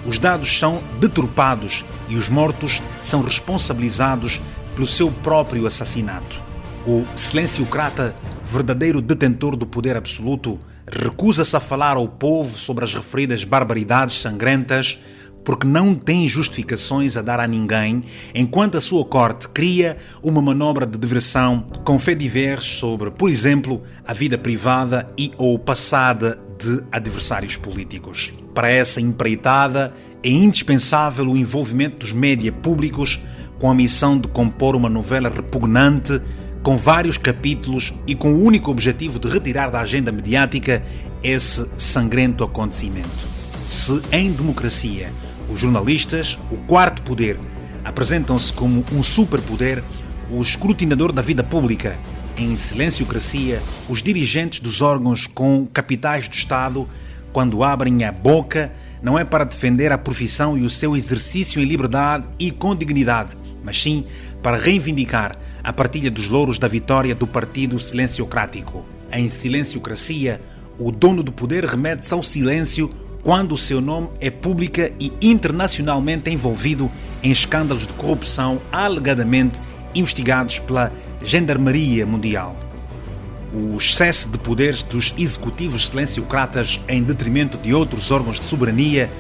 Os dados são deturpados e os mortos são responsabilizados pelo seu próprio assassinato. O silenciocrata, verdadeiro detentor do poder absoluto, recusa-se a falar ao povo sobre as referidas barbaridades sangrentas porque não tem justificações a dar a ninguém, enquanto a sua corte cria uma manobra de diversão com faits-divers sobre, por exemplo, a vida privada e ou passada de adversários políticos. Para essa empreitada, é indispensável o envolvimento dos média públicos com a missão de compor uma novela repugnante com vários capítulos e com o único objetivo de retirar da agenda mediática esse sangrento acontecimento. Se em democracia os jornalistas, o quarto poder, apresentam-se como um superpoder, o escrutinador da vida pública, em silenciocracia, os dirigentes dos órgãos com capitais do Estado, quando abrem a boca, não é para defender a profissão e o seu exercício em liberdade e com dignidade, mas sim para reivindicar a partilha dos louros da vitória do partido silenciocrático. Em silenciocracia, o dono do poder remete-se ao silêncio quando o seu nome é pública e internacionalmente envolvido em escândalos de corrupção alegadamente investigados pela Gendarmeria Mundial. O excesso de poderes dos executivos silenciocratas em detrimento de outros órgãos de soberania,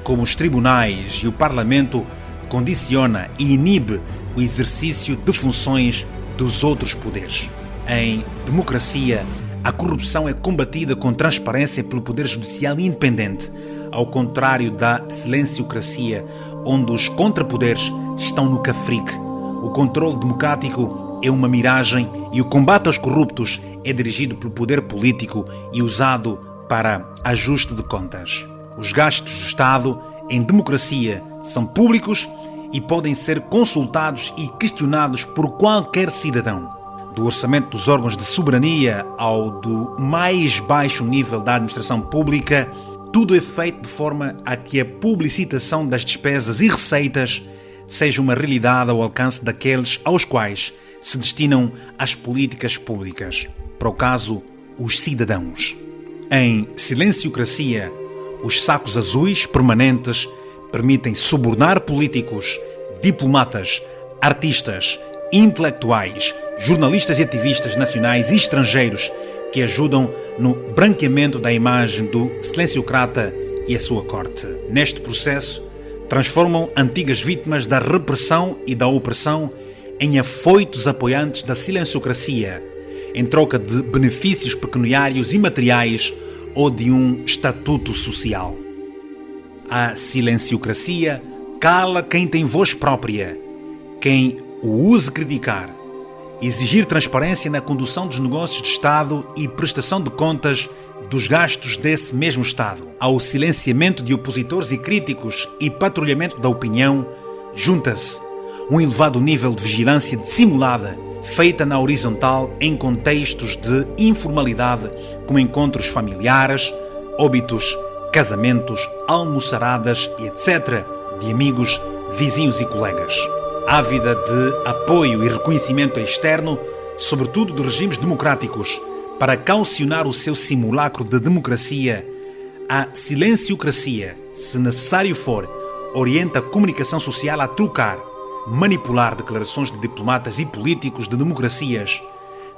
como os tribunais e o Parlamento, condiciona e inibe o exercício de funções dos outros poderes. Em democracia, a corrupção é combatida com transparência pelo Poder Judicial independente, ao contrário da silenciocracia, onde os contrapoderes estão no cafrique. O controle democrático é uma miragem e o combate aos corruptos é dirigido pelo poder político e usado para ajuste de contas. Os gastos do Estado em democracia são públicos e podem ser consultados e questionados por qualquer cidadão. Do orçamento dos órgãos de soberania ao do mais baixo nível da administração pública, tudo é feito de forma a que a publicitação das despesas e receitas seja uma realidade ao alcance daqueles aos quais se destinam as políticas públicas. Para o caso, os cidadãos. Em silenciocracia, os sacos azuis permanentes permitem subornar políticos, diplomatas, artistas, intelectuais, jornalistas e ativistas nacionais e estrangeiros que ajudam no branqueamento da imagem do silenciocrata e a sua corte. Neste processo, transformam antigas vítimas da repressão e da opressão em afoitos apoiantes da silenciocracia, em troca de benefícios pecuniários e materiais ou de um estatuto social. A silenciocracia cala quem tem voz própria, quem o use criticar, exigir transparência na condução dos negócios de Estado e prestação de contas dos gastos desse mesmo Estado. Ao silenciamento de opositores e críticos e patrulhamento da opinião, junta-se um elevado nível de vigilância dissimulada, feita na horizontal em contextos de informalidade, como encontros familiares, óbitos, casamentos, almoçaradas e etc., de amigos, vizinhos e colegas. Ávida de apoio e reconhecimento externo, sobretudo de regimes democráticos, para caucionar o seu simulacro de democracia, a silenciocracia, se necessário for, orienta a comunicação social a trucar, manipular declarações de diplomatas e políticos de democracias,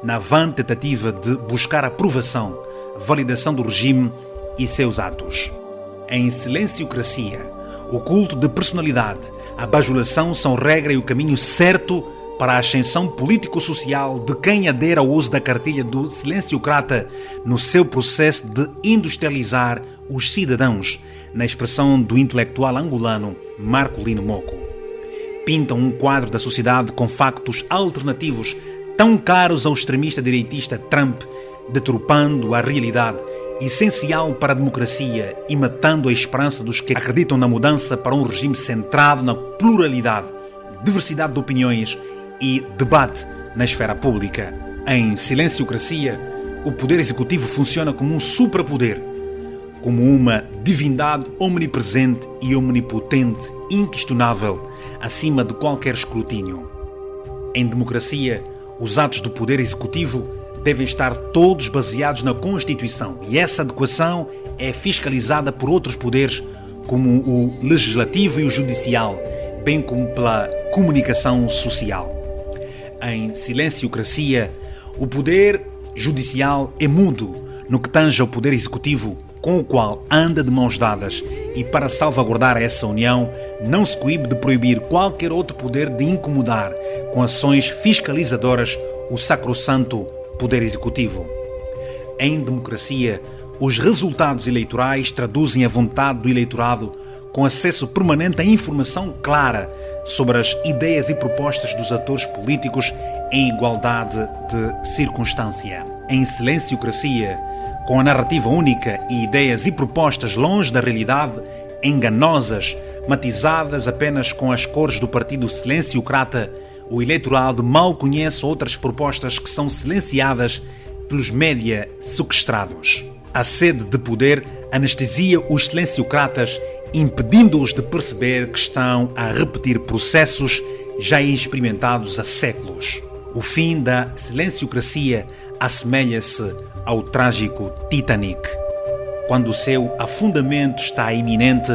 na vã tentativa de buscar aprovação, validação do regime e seus atos. Em silenciocracia, o culto de personalidade, a bajulação são regra e o caminho certo para a ascensão político-social de quem adere ao uso da cartilha do silenciocrata no seu processo de industrializar os cidadãos, na expressão do intelectual angolano Marcolino Mocco. Pintam um quadro da sociedade com factos alternativos tão caros ao extremista direitista Trump, deturpando a realidade essencial para a democracia e matando a esperança dos que acreditam na mudança para um regime centrado na pluralidade, diversidade de opiniões e debate na esfera pública. Em silenciocracia, o poder executivo funciona como um suprapoder, como uma divindade omnipresente e omnipotente, inquestionável, acima de qualquer escrutínio. Em democracia, os atos do poder executivo devem estar todos baseados na Constituição e essa adequação é fiscalizada por outros poderes, como o legislativo e o judicial, bem como pela comunicação social. Em silenciocracia, o poder judicial é mudo no que tange ao poder executivo, com o qual anda de mãos dadas e, para salvaguardar essa união, não se coíbe de proibir qualquer outro poder de incomodar com ações fiscalizadoras o sacrossanto poder executivo. Em democracia, os resultados eleitorais traduzem a vontade do eleitorado com acesso permanente à informação clara sobre as ideias e propostas dos atores políticos em igualdade de circunstância. Em silenciocracia, com a narrativa única e ideias e propostas longe da realidade, enganosas, matizadas apenas com as cores do partido silenciocrata, o eleitorado mal conhece outras propostas que são silenciadas pelos média sequestrados. A sede de poder anestesia os silenciocratas, impedindo-os de perceber que estão a repetir processos já experimentados há séculos. O fim da silenciocracia assemelha-se ao trágico Titanic. Quando o seu afundamento está iminente,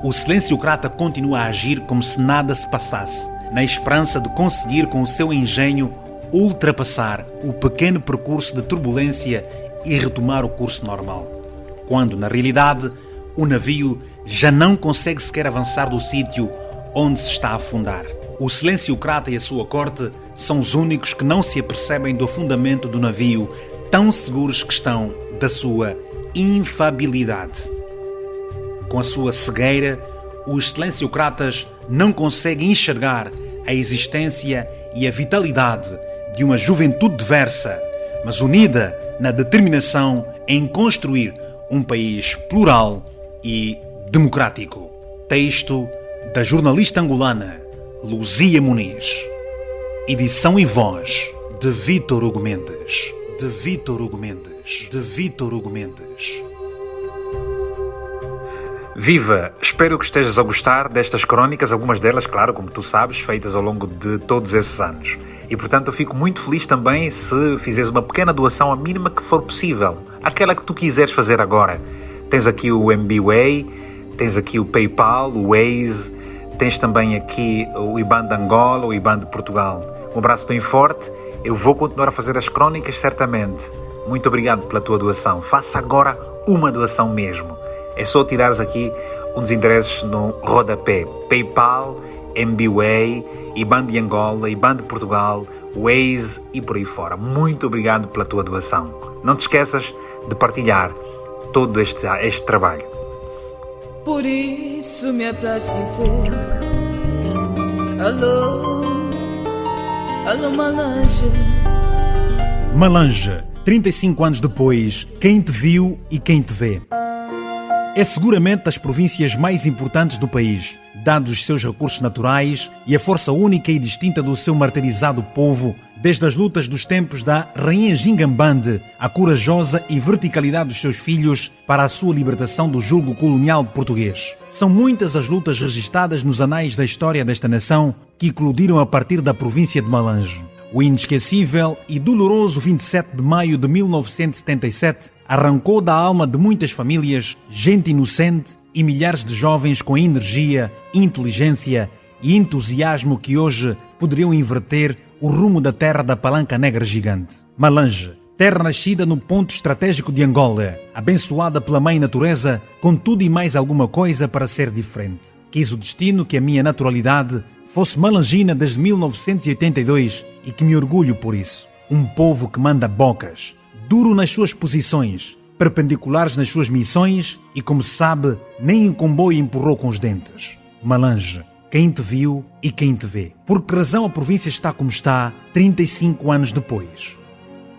o silenciocrata continua a agir como se nada se passasse, na esperança de conseguir com o seu engenho ultrapassar o pequeno percurso de turbulência e retomar o curso normal. Quando, na realidade, o navio já não consegue sequer avançar do sítio onde se está a afundar. O silenciocrata e a sua corte são os únicos que não se apercebem do afundamento do navio, tão seguros que estão da sua infabilidade. Com a sua cegueira, os silenciocratas não conseguem enxergar a existência e a vitalidade de uma juventude diversa, mas unida na determinação em construir um país plural e democrático. Texto da jornalista angolana Luzia Muniz. Edição e voz de Vítor Hugo Mendes. De Vítor Hugo Mendes. De Vítor Hugo Mendes. Viva! Espero que estejas a gostar destas crónicas, algumas delas, claro, como tu sabes, feitas ao longo de todos esses anos. E, portanto, eu fico muito feliz também se fizeres uma pequena doação, a mínima que for possível. Aquela que tu quiseres fazer agora. Tens aqui o MBWay, tens aqui o PayPal, o Waze, tens também aqui o IBAN de Angola, o IBAN de Portugal. Um abraço bem forte. Eu vou continuar a fazer as crónicas, certamente. Muito obrigado pela tua doação. Faça agora uma doação mesmo. É só tirares aqui uns endereços no rodapé. PayPal, MBWay, IBAN de Angola, IBAN de Portugal, Waze e por aí fora. Muito obrigado pela tua doação. Não te esqueças de partilhar todo este trabalho. Por isso me apraz dizer alô, alô Malange. Malange, 35 anos depois, quem te viu e quem te vê. É seguramente das províncias mais importantes do país, dados os seus recursos naturais e a força única e distinta do seu martirizado povo, desde as lutas dos tempos da Rainha Gingambande, a corajosa e verticalidade dos seus filhos para a sua libertação do julgo colonial português. São muitas as lutas registadas nos anais da história desta nação que eclodiram a partir da província de Malange. O inesquecível e doloroso 27 de maio de 1977 arrancou da alma de muitas famílias gente inocente e milhares de jovens com energia, inteligência e entusiasmo que hoje poderiam inverter o rumo da terra da Palanca Negra Gigante. Malange, terra nascida no ponto estratégico de Angola, abençoada pela Mãe Natureza, com tudo e mais alguma coisa para ser diferente. Quis o destino que a minha naturalidade fosse malangina desde 1982 e que me orgulho por isso. Um povo que manda bocas, duro nas suas posições, perpendiculares nas suas missões e, como se sabe, nem um comboio empurrou com os dentes. Malange, quem te viu e quem te vê. Por que razão a província está como está 35 anos depois?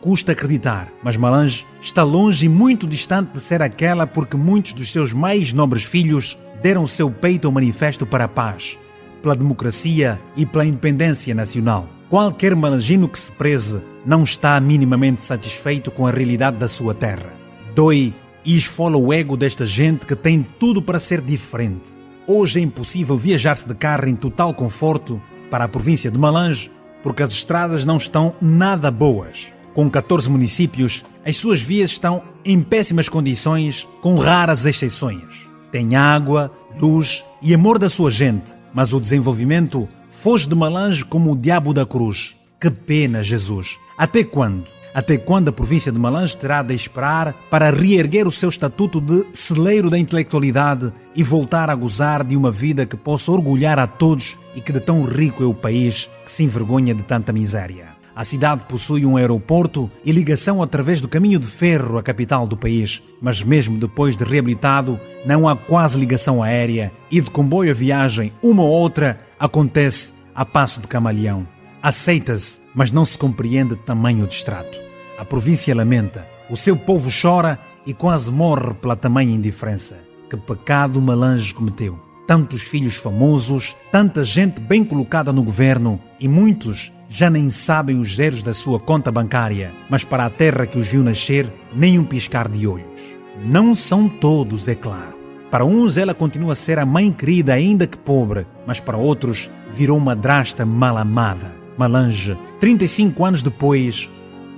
Custa acreditar, mas Malange está longe e muito distante de ser aquela porque muitos dos seus mais nobres filhos deram seu peito ao manifesto para a paz, pela democracia e pela independência nacional. Qualquer malangino que se preze não está minimamente satisfeito com a realidade da sua terra. Dói e esfola o ego desta gente que tem tudo para ser diferente. Hoje é impossível viajar-se de carro em total conforto para a província de Malange porque as estradas não estão nada boas. Com 14 municípios, as suas vias estão em péssimas condições, com raras exceções. Tem água, luz e amor da sua gente, mas o desenvolvimento foge de Malange como o diabo da cruz. Que pena, Jesus! Até quando? Até quando a província de Malange terá de esperar para reerguer o seu estatuto de celeiro da intelectualidade e voltar a gozar de uma vida que possa orgulhar a todos e que de tão rico é o país que se envergonha de tanta miséria? A cidade possui um aeroporto e ligação através do caminho de ferro à capital do país, mas mesmo depois de reabilitado, não há quase ligação aérea e de comboio a viagem, uma ou outra, acontece a passo de camaleão. Aceita-se, mas não se compreende tamanho distrato. A província lamenta, o seu povo chora e quase morre pela tamanha indiferença. Que pecado Malange cometeu! Tantos filhos famosos, tanta gente bem colocada no governo e muitos já nem sabem os zeros da sua conta bancária, mas para a terra que os viu nascer, nem um piscar de olhos. Não são todos, é claro. Para uns ela continua a ser a mãe querida ainda que pobre, mas para outros virou uma madrasta mal amada. Malange, 35 anos depois,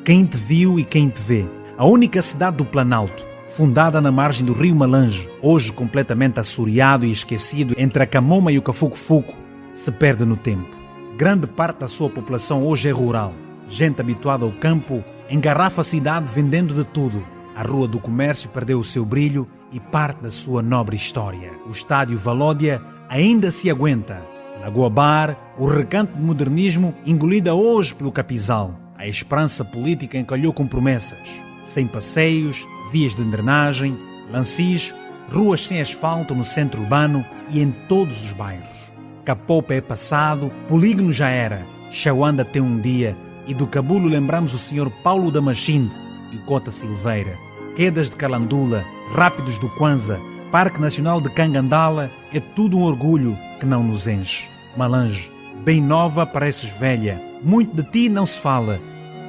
quem te viu e quem te vê? A única cidade do Planalto, fundada na margem do rio Malange, hoje completamente assoreado e esquecido entre a Camoma e o Cafuco-Fuco, se perde no tempo. Grande parte da sua população hoje é rural. Gente habituada ao campo engarrafa a cidade vendendo de tudo. A Rua do Comércio perdeu o seu brilho e parte da sua nobre história. O estádio Valódia ainda se aguenta. Lagoa Bar, o recanto de modernismo engolida hoje pelo capizal. A esperança política encalhou com promessas. Sem passeios, vias de drenagem, lancis, ruas sem asfalto no centro urbano e em todos os bairros. Capopa é passado, Polígono já era, Chauanda tem um dia e do Cabulo lembramos o Sr. Paulo da Machinde e o Cota Silveira. Quedas de Calandula, Rápidos do Kwanza, Parque Nacional de Cangandala, é tudo um orgulho que não nos enche. Malange, bem nova pareces velha, muito de ti não se fala,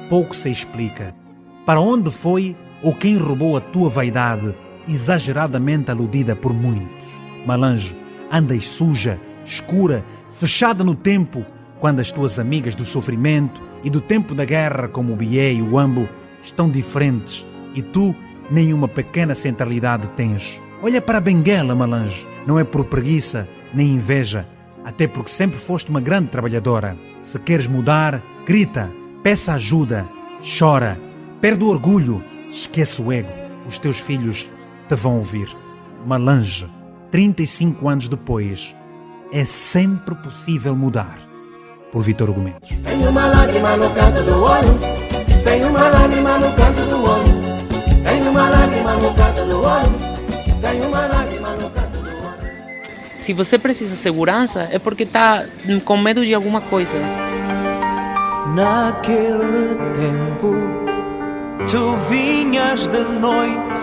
pouco se explica. Para onde foi ou quem roubou a tua vaidade, exageradamente aludida por muitos? Malange, andas suja, escura, fechada no tempo, quando as tuas amigas do sofrimento e do tempo da guerra, como o Bié e o Ambo, estão diferentes e tu nenhuma pequena centralidade tens. Olha para a Benguela, Malange, não é por preguiça nem inveja, até porque sempre foste uma grande trabalhadora. Se queres mudar, grita, peça ajuda, chora, perde o orgulho, esquece o ego. Os teus filhos te vão ouvir. Malange, 35 anos depois, é sempre possível mudar. Por Vítor Hugo Mendes. Tenho uma lágrima no canto do olho, tenho uma lágrima no canto do olho, tenho uma lágrima no canto do olho, tenho uma lágrima no canto do olho. Se você precisa de segurança, é porque está com medo de alguma coisa. Naquele tempo, tu vinhas de noite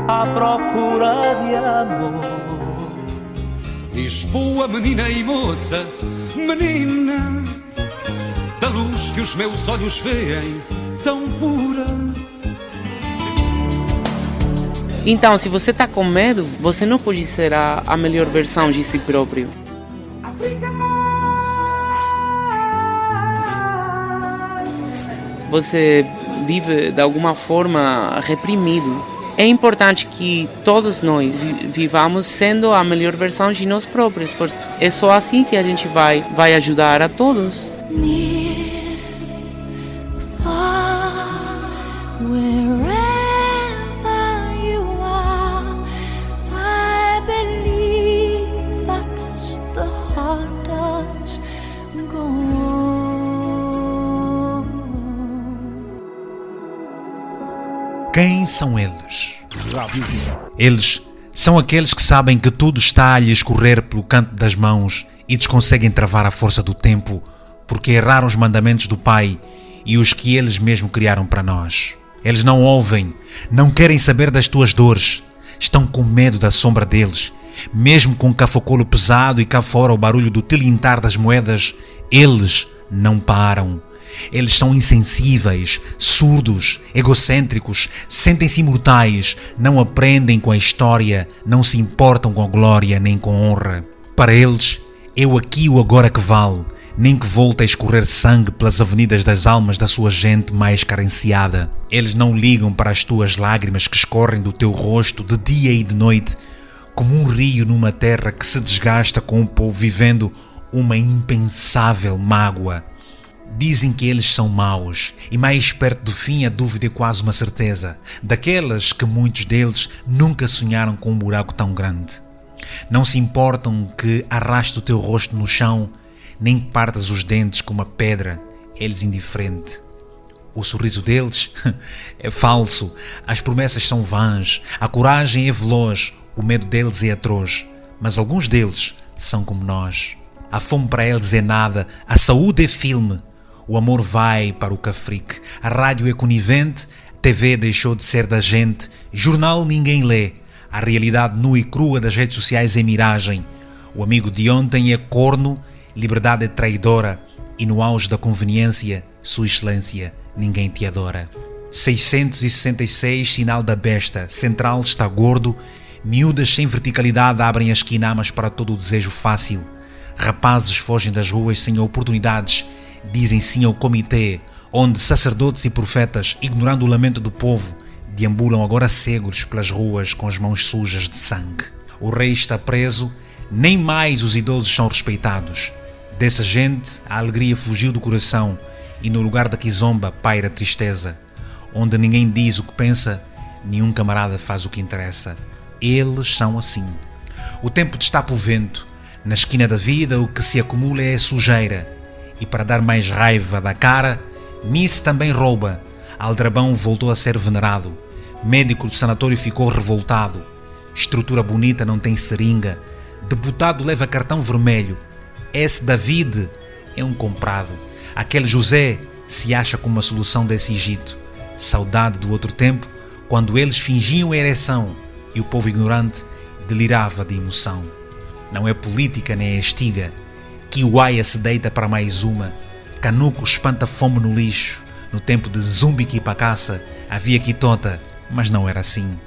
à procura de amor. Lisboa, menina e moça, menina, da luz que os meus olhos veem, tão pura. Então, se você está com medo, você não pode ser a melhor versão de si próprio. Você vive de alguma forma reprimido. É importante que todos nós vivamos sendo a melhor versão de nós próprios, porque é só assim que a gente vai ajudar a todos. Quem são eles? Eles são aqueles que sabem que tudo está a lhes correr pelo canto das mãos e desconseguem travar a força do tempo porque erraram os mandamentos do Pai e os que eles mesmos criaram para nós. Eles não ouvem, não querem saber das tuas dores, estão com medo da sombra deles. Mesmo com o cafocolo pesado e cá fora o barulho do tilintar das moedas, eles não param. Eles são insensíveis, surdos, egocêntricos, sentem-se imortais, não aprendem com a história, não se importam com a glória nem com a honra. Para eles, é o aqui e o agora que vale, nem que volte a escorrer sangue pelas avenidas das almas da sua gente mais carenciada. Eles não ligam para as tuas lágrimas que escorrem do teu rosto de dia e de noite, como um rio numa terra que se desgasta com o povo vivendo uma impensável mágoa. Dizem que eles são maus, e mais perto do fim a dúvida é quase uma certeza, daquelas que muitos deles nunca sonharam com um buraco tão grande. Não se importam que arraste o teu rosto no chão, nem que partas os dentes com uma pedra, eles indiferente. O sorriso deles é falso, as promessas são vãs, a coragem é veloz, o medo deles é atroz, mas alguns deles são como nós. A fome para eles é nada, a saúde é filme. O amor vai para o cafrique, a rádio é conivente, TV deixou de ser da gente, jornal ninguém lê, a realidade nua e crua das redes sociais é miragem. O amigo de ontem é corno, liberdade é traidora, e no auge da conveniência, sua excelência, ninguém te adora. 666, sinal da besta, central está gordo, miúdas sem verticalidade abrem as quinamas para todo o desejo fácil, rapazes fogem das ruas sem oportunidades, dizem sim ao comitê, onde sacerdotes e profetas, ignorando o lamento do povo, deambulam agora cegos pelas ruas com as mãos sujas de sangue. O rei está preso, nem mais os idosos são respeitados. Dessa gente, a alegria fugiu do coração e no lugar da quizomba paira a tristeza. Onde ninguém diz o que pensa, nenhum camarada faz o que interessa. Eles são assim. O tempo destapa o vento. Na esquina da vida, o que se acumula é sujeira. E para dar mais raiva da cara, Miss também rouba. Aldrabão voltou a ser venerado. Médico do sanatório ficou revoltado. Estrutura bonita não tem seringa. Deputado leva cartão vermelho. Esse David é um comprado. Aquele José se acha como uma solução desse Egito. Saudade do outro tempo, quando eles fingiam ereção e o povo ignorante delirava de emoção. Não é política nem é estiga. Kiwaia se deita para mais uma. Canuco espanta fome no lixo. No tempo de Zumbique para caça havia quitota, mas não era assim.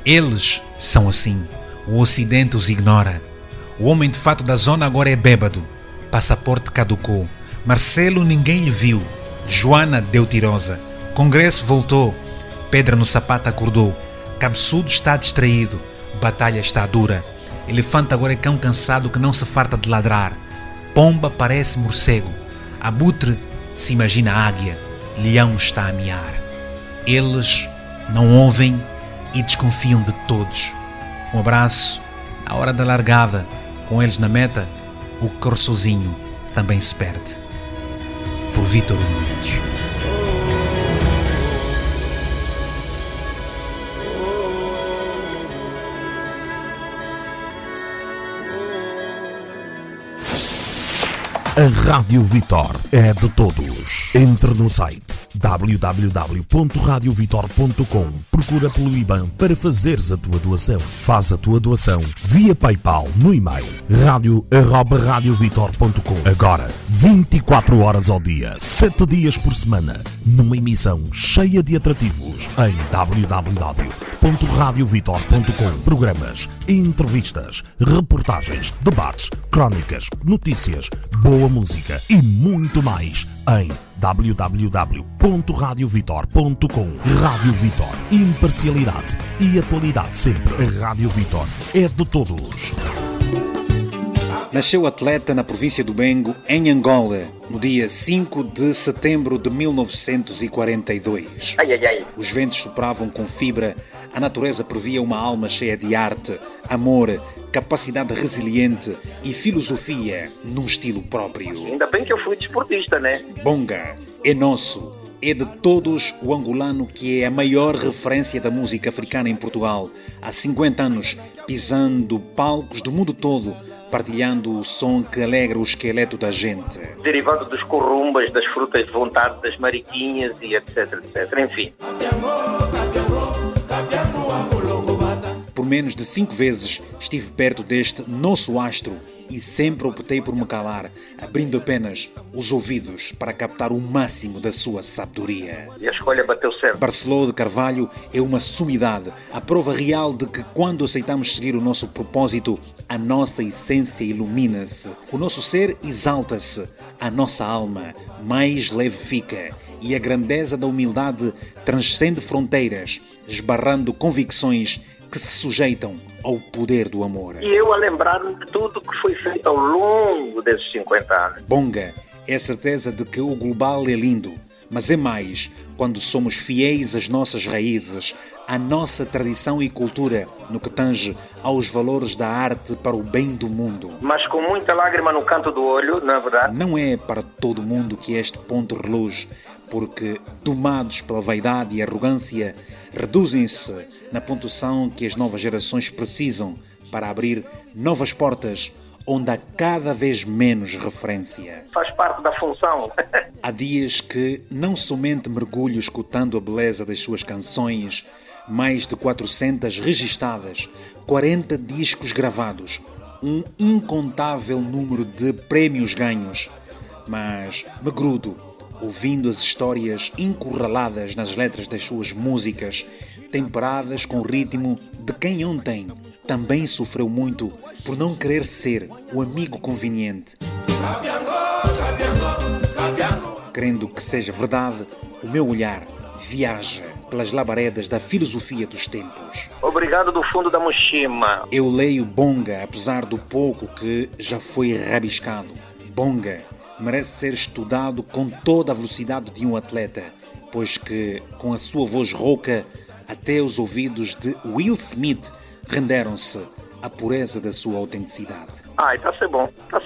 Eles são assim. O Ocidente os ignora. O homem de fato da zona agora é bêbado. Passaporte caducou. Marcelo ninguém lhe viu. Joana deu tirosa. Congresso voltou. Pedra no sapato acordou. Cabeçudo está distraído. Batalha está dura. Elefante agora é cão cansado que não se farta de ladrar. Pomba parece morcego. Abutre se imagina águia. Leão está a miar. Eles não ouvem e desconfiam de todos. Um abraço à hora da largada. Com eles na meta, o que corre sozinho também se perde. Por Vítor Mendes. A Rádio Vitor é de todos. Entre no site www.radiovitor.com. Procura pelo IBAN para fazeres a tua doação. Faz a tua doação via PayPal no e-mail radio@radiovitor.com. Agora, 24 horas ao dia, 7 dias por semana, numa emissão cheia de atrativos em www.radiovitor.com. Programas, entrevistas, reportagens, debates, crónicas, notícias, boa música e muito mais em www.radiovitor.com. Rádio Vitor, imparcialidade e atualidade sempre. A Rádio Vitor é de todos. Nasceu atleta na província do Bengo, em Angola, no dia 5 de setembro de 1942. Os ventos sopravam com fibra, a natureza previa uma alma cheia de arte, amor, capacidade resiliente e filosofia num estilo próprio. Ainda bem que eu fui desportista, né? Bonga é nosso, é de todos o angolano que é a maior referência da música africana em Portugal. Há 50 anos, pisando palcos do mundo todo, partilhando o som que alegra o esqueleto da gente. Derivado dos corrumbas, das frutas de vontade, das mariquinhas e etc, etc. Enfim. Por menos de 5 vezes estive perto deste nosso astro e sempre optei por me calar, abrindo apenas os ouvidos para captar o máximo da sua sabedoria. E a escolha bateu certo. Barceló de Carvalho é uma sumidade, a prova real de que quando aceitamos seguir o nosso propósito, a nossa essência ilumina-se, o nosso ser exalta-se, a nossa alma mais leve fica e a grandeza da humildade transcende fronteiras, esbarrando convicções que se sujeitam ao poder do amor. E eu a lembrar-me de tudo que foi feito ao longo desses 50 anos. Bonga é a certeza de que o global é lindo, mas é mais quando somos fiéis às nossas raízes, à nossa tradição e cultura, no que tange aos valores da arte para o bem do mundo. Mas com muita lágrima no canto do olho, na verdade. Não é para todo mundo que este ponto reluz, porque, tomados pela vaidade e arrogância, reduzem-se na pontuação que as novas gerações precisam para abrir novas portas onde há cada vez menos referência. Faz parte da função. Há dias que não somente mergulho escutando a beleza das suas canções, mais de 400 registadas, 40 discos gravados, um incontável número de prémios ganhos, mas me grudo ouvindo as histórias encurraladas nas letras das suas músicas, temperadas com o ritmo de quem ontem também sofreu muito por não querer ser o amigo conveniente. Querendo que seja verdade, o meu olhar viaja pelas labaredas da filosofia dos tempos. Obrigado do fundo da mochima. Eu leio Bonga, apesar do pouco que já foi rabiscado. Bonga merece ser estudado com toda a velocidade de um atleta, pois que, com a sua voz rouca, até os ouvidos de Will Smith renderam-se à pureza da sua autenticidade. Está a ser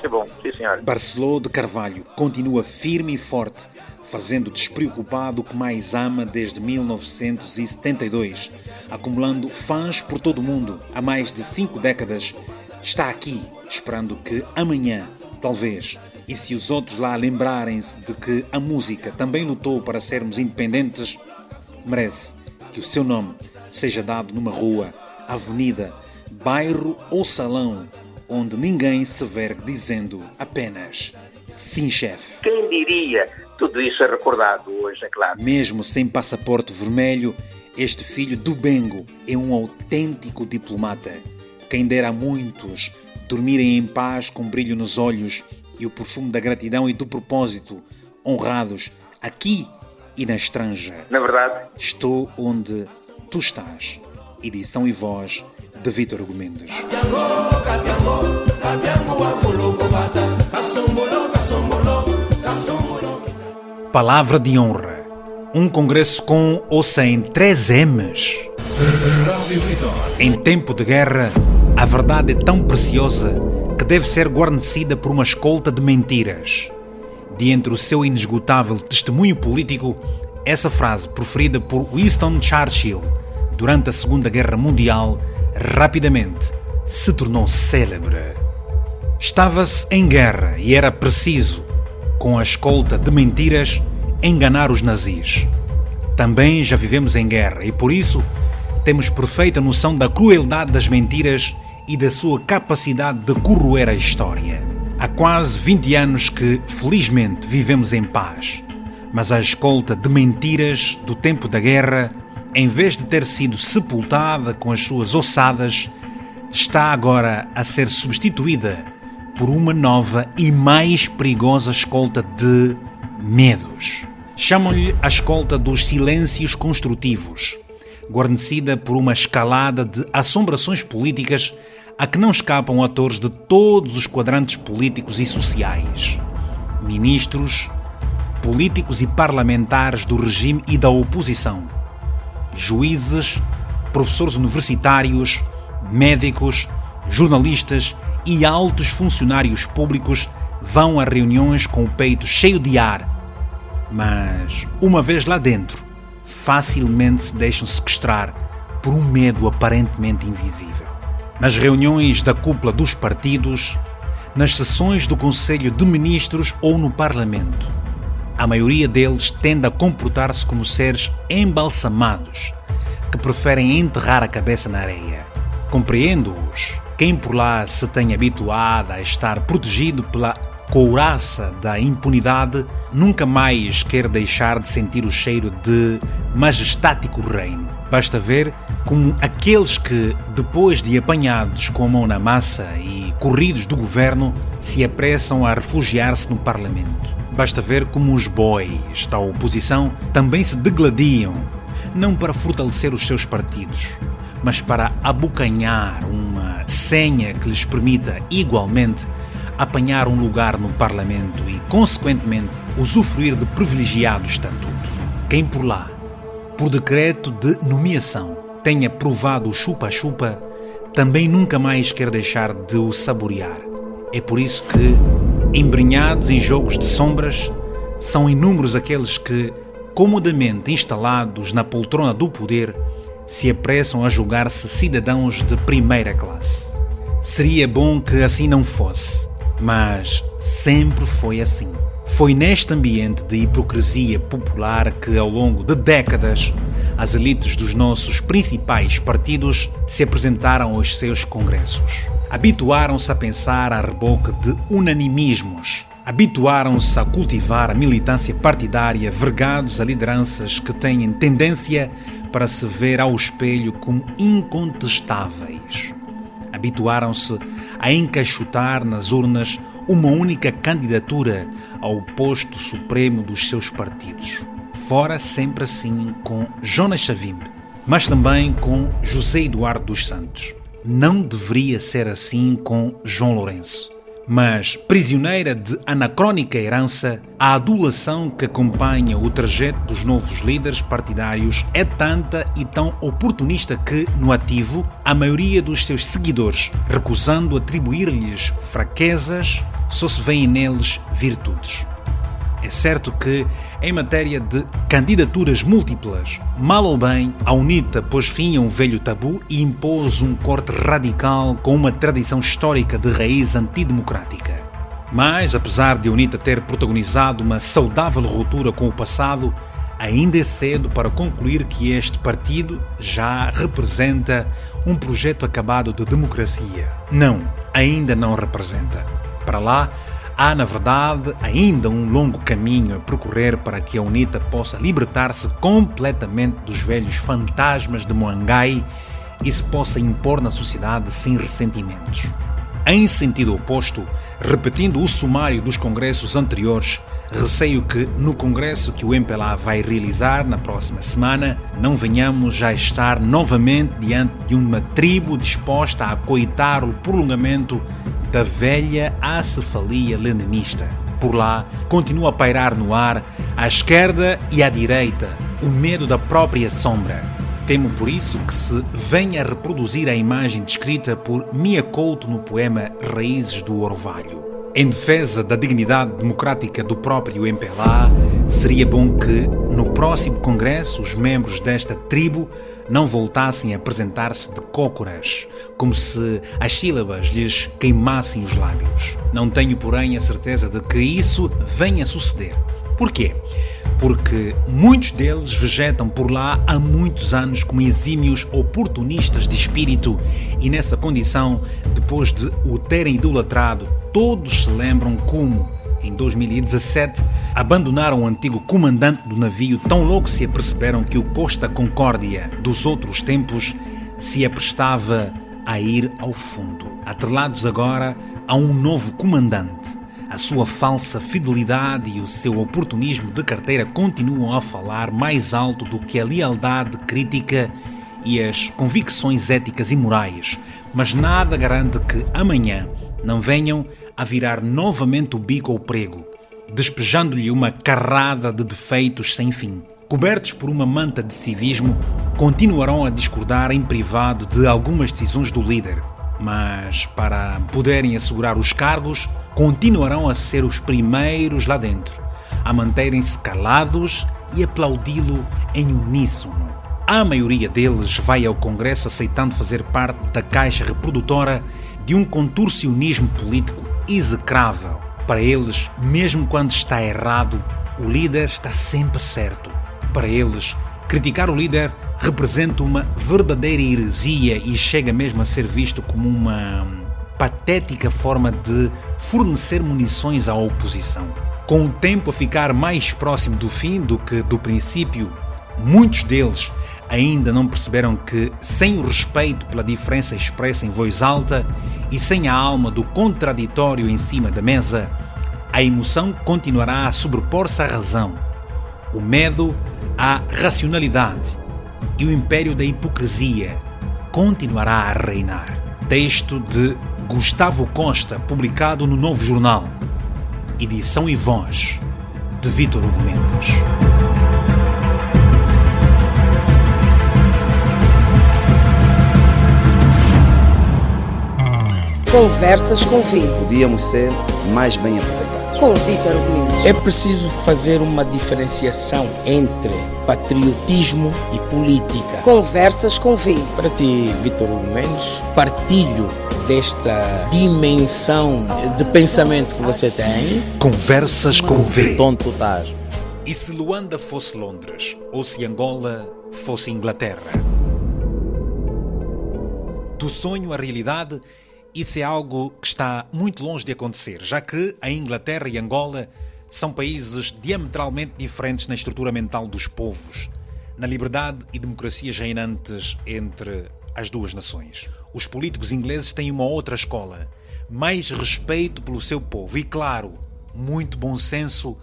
bom, sim senhor. Barceló de Carvalho continua firme e forte, fazendo despreocupado o que mais ama desde 1972, acumulando fãs por todo o mundo há mais de 5 décadas. Está aqui, esperando que amanhã, talvez, e se os outros lá lembrarem-se de que a música também lutou para sermos independentes, merece que o seu nome seja dado numa rua, avenida, bairro ou salão, onde ninguém se vergue dizendo apenas sim, chefe. Quem diria? Tudo isso é recordado hoje, é claro. Mesmo sem passaporte vermelho, este filho do Bengo é um autêntico diplomata. Quem dera a muitos dormirem em paz com brilho nos olhos e o perfume da gratidão e do propósito, honrados aqui e na estranja. Na verdade, estou onde tu estás. Edição e voz de Vítor Hugo Mendes. Palavra de honra. Um congresso com ou sem 3 M's. Em tempo de guerra, a verdade é tão preciosa que deve ser guarnecida por uma escolta de mentiras. De entre o seu inesgotável testemunho político, essa frase proferida por Winston Churchill durante a Segunda Guerra Mundial rapidamente se tornou célebre. Estava-se em guerra e era preciso, com a escolta de mentiras, enganar os nazis. Também já vivemos em guerra e, por isso, temos perfeita noção da crueldade das mentiras e da sua capacidade de corroer a história. Há quase 20 anos que, felizmente, vivemos em paz, mas a escolta de mentiras do tempo da guerra, em vez de ter sido sepultada com as suas ossadas, está agora a ser substituída por uma nova e mais perigosa escolta de medos. Chamam-lhe a escolta dos silêncios construtivos, guarnecida por uma escalada de assombrações políticas a que não escapam atores de todos os quadrantes políticos e sociais. Ministros, políticos e parlamentares do regime e da oposição, juízes, professores universitários, médicos, jornalistas e altos funcionários públicos vão a reuniões com o peito cheio de ar, mas, uma vez lá dentro, facilmente se deixam sequestrar por um medo aparentemente invisível. Nas reuniões da cúpula dos partidos, nas sessões do Conselho de Ministros ou no Parlamento, a maioria deles tende a comportar-se como seres embalsamados, que preferem enterrar a cabeça na areia. Compreendo-os. Quem por lá se tem habituado a estar protegido pela couraça da impunidade, nunca mais quer deixar de sentir o cheiro de majestático reino. Basta ver como aqueles que, depois de apanhados com a mão na massa e corridos do governo, se apressam a refugiar-se no Parlamento. Basta ver como os bois da oposição também se degladiam, não para fortalecer os seus partidos, mas para abocanhar uma senha que lhes permita, igualmente, apanhar um lugar no Parlamento e, consequentemente, usufruir de privilegiado estatuto. Quem por lá, por decreto de nomeação, tenha provado o chupa-chupa, também nunca mais quer deixar de o saborear. É por isso que, embrenhados em jogos de sombras, são inúmeros aqueles que, comodamente instalados na poltrona do poder, se apressam a julgar-se cidadãos de primeira classe. Seria bom que assim não fosse, mas sempre foi assim. Foi neste ambiente de hipocrisia popular que, ao longo de décadas, as elites dos nossos principais partidos se apresentaram aos seus congressos. Habituaram-se a pensar a reboque de unanimismos. Habituaram-se a cultivar a militância partidária, vergados a lideranças que têm tendência para se ver ao espelho como incontestáveis. Habituaram-se a encaixotar nas urnas uma única candidatura ao posto supremo dos seus partidos. Fora sempre assim com Jonas Savimbi, mas também com José Eduardo dos Santos. Não deveria ser assim com João Lourenço. Mas, prisioneira de anacrónica herança, a adulação que acompanha o trajeto dos novos líderes partidários é tanta e tão oportunista que, no ativo, a maioria dos seus seguidores, recusando atribuir-lhes fraquezas, só se vêem neles virtudes. É certo que, em matéria de candidaturas múltiplas, mal ou bem, a UNITA pôs fim a um velho tabu e impôs um corte radical com uma tradição histórica de raiz antidemocrática. Mas, apesar de a UNITA ter protagonizado uma saudável ruptura com o passado, ainda é cedo para concluir que este partido já representa um projeto acabado de democracia. Não, ainda não representa. Para lá, há, na verdade, ainda um longo caminho a percorrer para que a UNITA possa libertar-se completamente dos velhos fantasmas de Moangai e se possa impor na sociedade sem ressentimentos. Em sentido oposto, repetindo o sumário dos congressos anteriores, receio que, no congresso que o MPLA vai realizar na próxima semana, não venhamos já estar novamente diante de uma tribo disposta a acoitar o prolongamento da velha acefalia leninista. Por lá, continua a pairar no ar, à esquerda e à direita, o medo da própria sombra. Temo por isso que se venha a reproduzir a imagem descrita por Mia Couto no poema Raízes do Orvalho. Em defesa da dignidade democrática do próprio MPLA, seria bom que, no próximo congresso, os membros desta tribo não voltassem a apresentar-se de cócoras, como se as sílabas lhes queimassem os lábios. Não tenho, porém, a certeza de que isso venha a suceder. Porquê? Porque muitos deles vegetam por lá há muitos anos como exímios oportunistas de espírito e, nessa condição, depois de o terem idolatrado, todos se lembram como, em 2017, abandonaram o antigo comandante do navio tão logo se aperceberam que o Costa Concórdia dos outros tempos se aprestava a ir ao fundo. Atrelados agora a um novo comandante, a sua falsa fidelidade e o seu oportunismo de carteira continuam a falar mais alto do que a lealdade crítica e as convicções éticas e morais, mas nada garante que amanhã não venham a virar novamente o bico ao prego, despejando-lhe uma carrada de defeitos sem fim. Cobertos por uma manta de civismo, continuarão a discordar em privado de algumas decisões do líder, mas para poderem assegurar os cargos, continuarão a ser os primeiros lá dentro, a manterem-se calados e aplaudi-lo em uníssono. A maioria deles vai ao Congresso aceitando fazer parte da caixa reprodutora de um contorcionismo político execrável. Para eles, mesmo quando está errado, o líder está sempre certo. Para eles, criticar o líder representa uma verdadeira heresia e chega mesmo a ser visto como uma patética forma de fornecer munições à oposição. Com o tempo a ficar mais próximo do fim do que do princípio, muitos deles ainda não perceberam que, sem o respeito pela diferença expressa em voz alta e sem a alma do contraditório em cima da mesa, a emoção continuará a sobrepor-se à razão, o medo à racionalidade e o império da hipocrisia continuará a reinar. Texto de Gustavo Costa, publicado no Novo Jornal. Edição e voz de Vítor Hugo Mendes. Conversas com Vítor. Podíamos ser mais bem aproveitados. Com Vítor Hugo Mendes. É preciso fazer uma diferenciação entre patriotismo e política. Conversas com Vítor. Para ti, Vítor Hugo Mendes, partilho desta dimensão de pensamento que você tem. Conversas com V. Onde tu estás? E se Luanda fosse Londres, ou se Angola fosse Inglaterra? Do sonho à realidade, isso é algo que está muito longe de acontecer, já que a Inglaterra e Angola são países diametralmente diferentes na estrutura mental dos povos, na liberdade e democracia reinantes entre as duas nações. Os políticos ingleses têm uma outra escola, mais respeito pelo seu povo e, claro, muito bom senso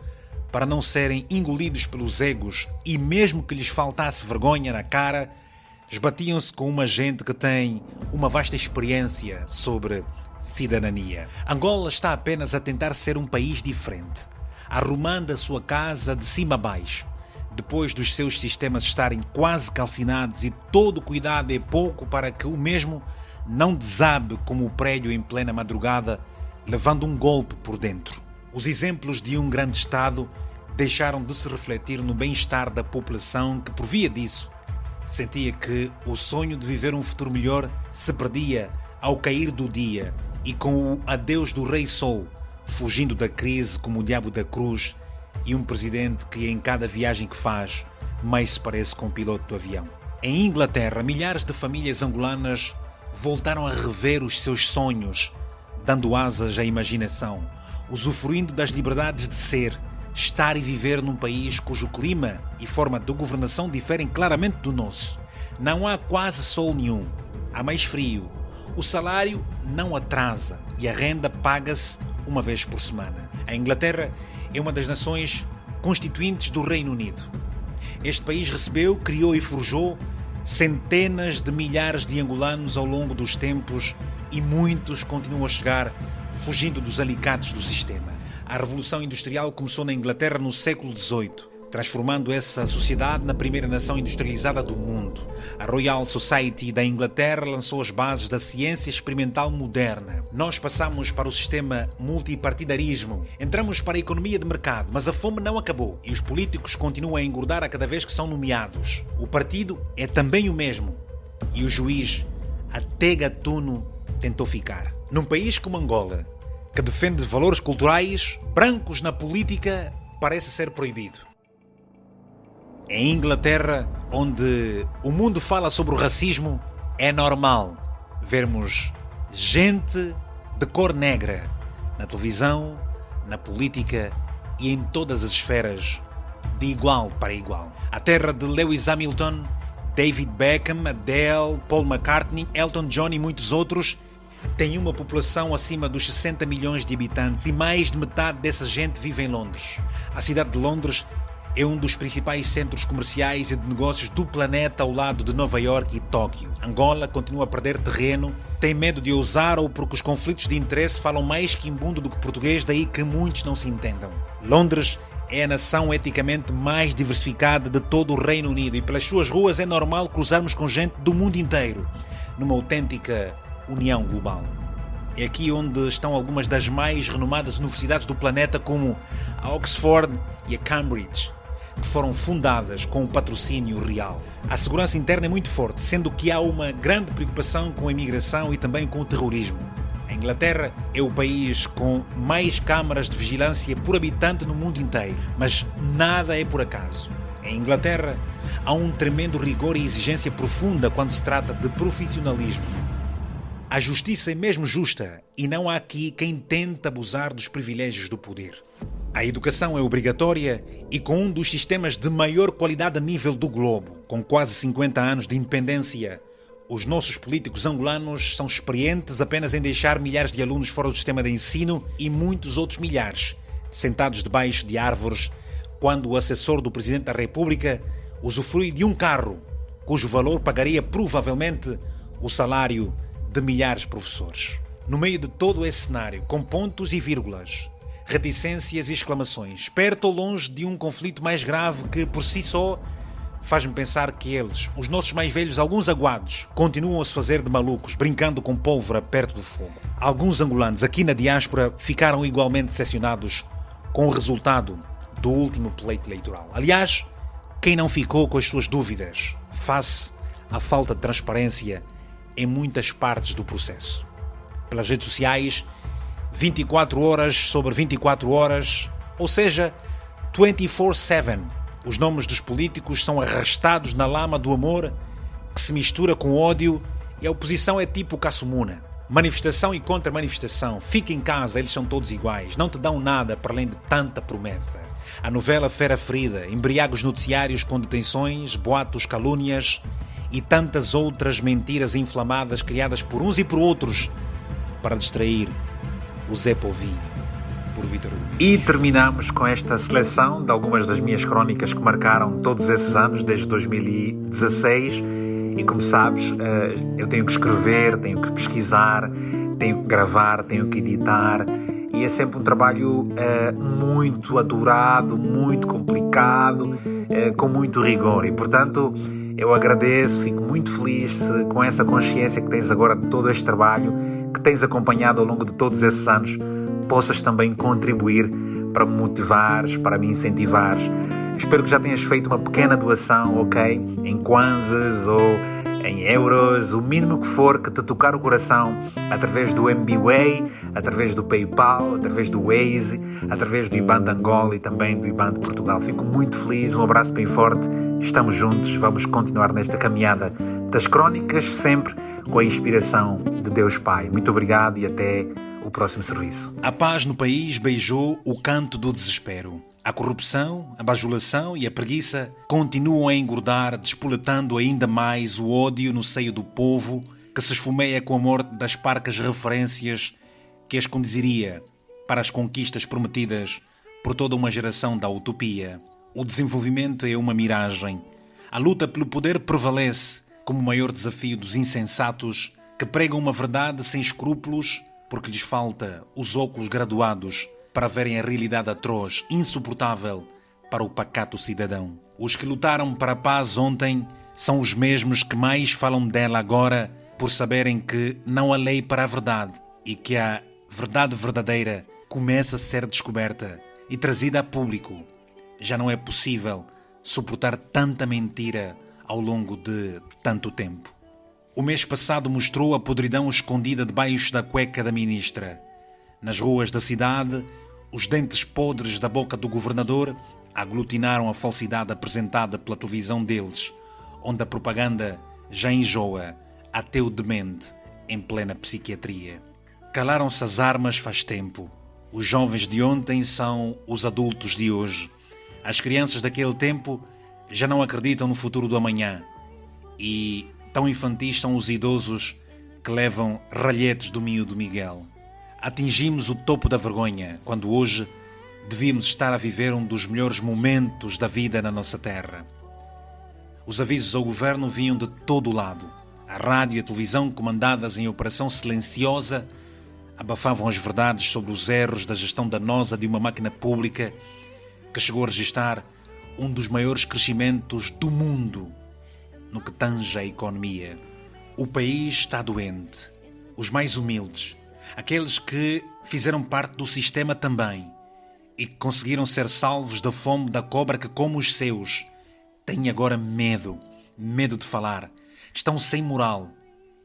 para não serem engolidos pelos egos e, mesmo que lhes faltasse vergonha na cara, esbatiam-se com uma gente que tem uma vasta experiência sobre cidadania. Angola está apenas a tentar ser um país diferente, arrumando a sua casa de cima a baixo, depois dos seus sistemas estarem quase calcinados e todo cuidado é pouco para que o mesmo não desabe como o prédio em plena madrugada, levando um golpe por dentro. Os exemplos de um grande Estado deixaram de se refletir no bem-estar da população que, por via disso, sentia que o sonho de viver um futuro melhor se perdia ao cair do dia e com o adeus do Rei Sol, fugindo da crise como o diabo da cruz e um presidente que em cada viagem que faz mais se parece com um piloto do avião. Em Inglaterra, milhares de famílias angolanas voltaram a rever os seus sonhos, dando asas à imaginação, usufruindo das liberdades de ser, estar e viver num país cujo clima e forma de governação diferem claramente do nosso. Não há quase sol nenhum, há mais frio, o salário não atrasa e a renda paga-se uma vez por semana. A Inglaterra é uma das nações constituintes do Reino Unido. Este país recebeu, criou e forjou centenas de milhares de angolanos ao longo dos tempos e muitos continuam a chegar fugindo dos alicates do sistema. A Revolução Industrial começou na Inglaterra no século XVIII, transformando essa sociedade na primeira nação industrializada do mundo. A Royal Society da Inglaterra lançou as bases da ciência experimental moderna. Nós passamos para o sistema multipartidarismo, entramos para a economia de mercado, mas a fome não acabou e os políticos continuam a engordar a cada vez que são nomeados. O partido é também o mesmo e o juiz, até gatuno, tentou ficar. Num país como Angola, que defende valores culturais, brancos na política parece ser proibido. Em Inglaterra, onde o mundo fala sobre o racismo, é normal vermos gente de cor negra na televisão, na política e em todas as esferas, de igual para igual. A terra de Lewis Hamilton, David Beckham, Adele, Paul McCartney, Elton John e muitos outros tem uma população acima dos 60 milhões de habitantes e mais de metade dessa gente vive em Londres. A cidade de Londres é um dos principais centros comerciais e de negócios do planeta ao lado de Nova York e Tóquio. Angola continua a perder terreno, tem medo de ousar ou porque os conflitos de interesse falam mais quimbundo do que português, daí que muitos não se entendam. Londres é a nação eticamente mais diversificada de todo o Reino Unido e pelas suas ruas é normal cruzarmos com gente do mundo inteiro, numa autêntica união global. É aqui onde estão algumas das mais renomadas universidades do planeta, como a Oxford e a Cambridge, que foram fundadas com o patrocínio real. A segurança interna é muito forte, sendo que há uma grande preocupação com a imigração e também com o terrorismo. A Inglaterra é o país com mais câmaras de vigilância por habitante no mundo inteiro, mas nada é por acaso. Em Inglaterra, há um tremendo rigor e exigência profunda quando se trata de profissionalismo. A justiça é mesmo justa e não há aqui quem tente abusar dos privilégios do poder. A educação é obrigatória e com um dos sistemas de maior qualidade a nível do globo, com quase 50 anos de independência, os nossos políticos angolanos são experientes apenas em deixar milhares de alunos fora do sistema de ensino e muitos outros milhares, sentados debaixo de árvores, quando o assessor do Presidente da República usufrui de um carro, cujo valor pagaria provavelmente o salário de milhares de professores. No meio de todo esse cenário, com pontos e vírgulas, reticências e exclamações, perto ou longe de um conflito mais grave que, por si só, faz-me pensar que eles, os nossos mais velhos, alguns aguados, continuam a se fazer de malucos, brincando com pólvora perto do fogo. Alguns angolanos aqui na diáspora ficaram igualmente decepcionados com o resultado do último pleito eleitoral. Aliás, quem não ficou com as suas dúvidas face à falta de transparência em muitas partes do processo? Pelas redes sociais, 24 horas sobre 24 horas, ou seja, 24/7. Os nomes dos políticos são arrastados na lama do amor que se mistura com ódio e a oposição é tipo Caçumuna. Manifestação e contra-manifestação, fica em casa, eles são todos iguais, não te dão nada para além de tanta promessa. A novela Fera Ferida embriaga os noticiários com detenções, boatos, calúnias e tantas outras mentiras inflamadas criadas por uns e por outros para distrair o Zé Povinho, por Vítor Hugo. E terminamos com esta seleção de algumas das minhas crónicas que marcaram todos esses anos, desde 2016. E como sabes, eu tenho que escrever, tenho que pesquisar, tenho que gravar, tenho que editar. E é sempre um trabalho muito adorado, muito complicado, com muito rigor. E, portanto, eu agradeço, fico muito feliz com essa consciência que tens agora de todo este trabalho, que tens acompanhado ao longo de todos esses anos, possas também contribuir para me motivares, para me incentivares. Espero que já tenhas feito uma pequena doação, ok? Em kwanzas ou em euros, o mínimo que for que te tocar o coração, através do MBWay, através do PayPal, através do Waze, através do IBAN de Angola e também do IBAN de Portugal. Fico muito feliz, um abraço bem forte, estamos juntos, vamos continuar nesta caminhada das crónicas, sempre com a inspiração de Deus Pai. Muito obrigado e até o próximo serviço. A paz no país beijou o canto do desespero. A corrupção, a bajulação e a preguiça continuam a engordar, despoletando ainda mais o ódio no seio do povo, que se esfumeia com a morte das parcas referências que as conduziria para as conquistas prometidas por toda uma geração da utopia. O desenvolvimento é uma miragem. A luta pelo poder prevalece como o maior desafio dos insensatos que pregam uma verdade sem escrúpulos porque lhes falta os óculos graduados para verem a realidade atroz, insuportável para o pacato cidadão. Os que lutaram para a paz ontem são os mesmos que mais falam dela agora por saberem que não há lei para a verdade e que a verdade verdadeira começa a ser descoberta e trazida a público. Já não é possível suportar tanta mentira ao longo de tanto tempo. O mês passado mostrou a podridão escondida debaixo da cueca da ministra. Nas ruas da cidade, os dentes podres da boca do governador aglutinaram a falsidade apresentada pela televisão deles, onde a propaganda já enjoa até o demente em plena psiquiatria. Calaram-se as armas faz tempo. Os jovens de ontem são os adultos de hoje. As crianças daquele tempo já não acreditam no futuro do amanhã. E tão infantis são os idosos que levam ralhetes do miúdo Miguel. Atingimos o topo da vergonha, quando hoje devíamos estar a viver um dos melhores momentos da vida na nossa terra. Os avisos ao governo vinham de todo o lado. A rádio e a televisão, comandadas em operação silenciosa, abafavam as verdades sobre os erros da gestão danosa de uma máquina pública que chegou a registrar um dos maiores crescimentos do mundo no que tange à economia. O país está doente. Os mais humildes, aqueles que fizeram parte do sistema também e que conseguiram ser salvos da fome da cobra que come os seus, têm agora medo de falar. Estão sem moral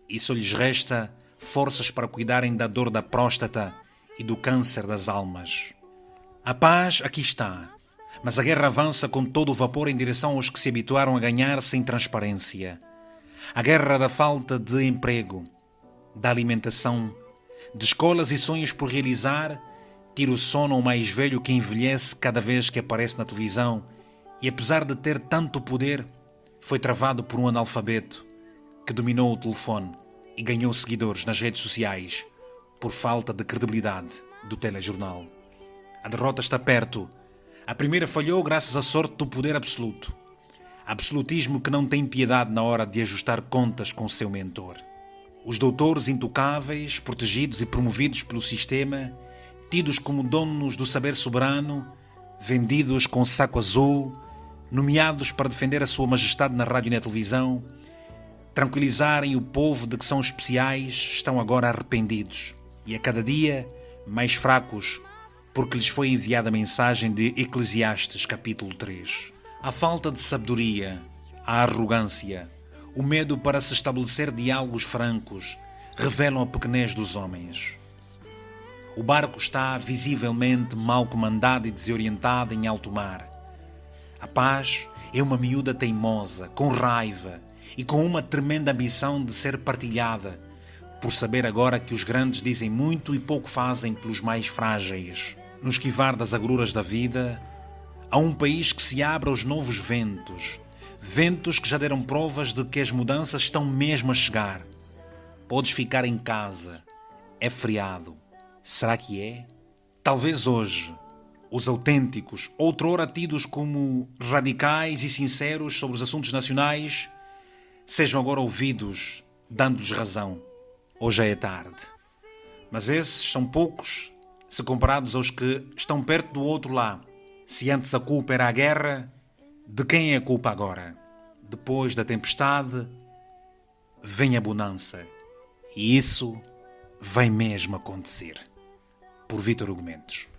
e só lhes resta forças para cuidarem da dor da próstata e do câncer das almas. A paz aqui está. Mas a guerra avança com todo o vapor em direção aos que se habituaram a ganhar sem transparência. A guerra da falta de emprego, da alimentação, de escolas e sonhos por realizar, tira o sono ao mais velho que envelhece cada vez que aparece na televisão e, apesar de ter tanto poder, foi travado por um analfabeto que dominou o telefone e ganhou seguidores nas redes sociais por falta de credibilidade do telejornal. A derrota está perto. A primeira falhou graças à sorte do poder absoluto. Absolutismo que não tem piedade na hora de ajustar contas com o seu mentor. Os doutores intocáveis, protegidos e promovidos pelo sistema, tidos como donos do saber soberano, vendidos com saco azul, nomeados para defender a sua majestade na rádio e na televisão, tranquilizarem o povo de que são especiais, estão agora arrependidos e a cada dia mais fracos, porque lhes foi enviada a mensagem de Eclesiastes capítulo 3. A falta de sabedoria, a arrogância, o medo para se estabelecer diálogos francos revelam a pequenez dos homens. O barco está visivelmente mal comandado e desorientado em alto mar. A paz é uma miúda teimosa, com raiva e com uma tremenda ambição de ser partilhada, por saber agora que os grandes dizem muito e pouco fazem pelos mais frágeis. No esquivar das agruras da vida, há um país que se abre aos novos ventos, ventos que já deram provas de que as mudanças estão mesmo a chegar. Podes ficar em casa, é feriado. Será que é? Talvez hoje, os autênticos, outrora tidos como radicais e sinceros sobre os assuntos nacionais, sejam agora ouvidos, dando-lhes razão. Hoje é tarde. Mas esses são poucos, se comparados aos que estão perto do outro lá. Se antes a culpa era a guerra, de quem é a culpa agora? Depois da tempestade, vem a bonança. E isso vai mesmo acontecer. Por Vítor Hugo Mendes.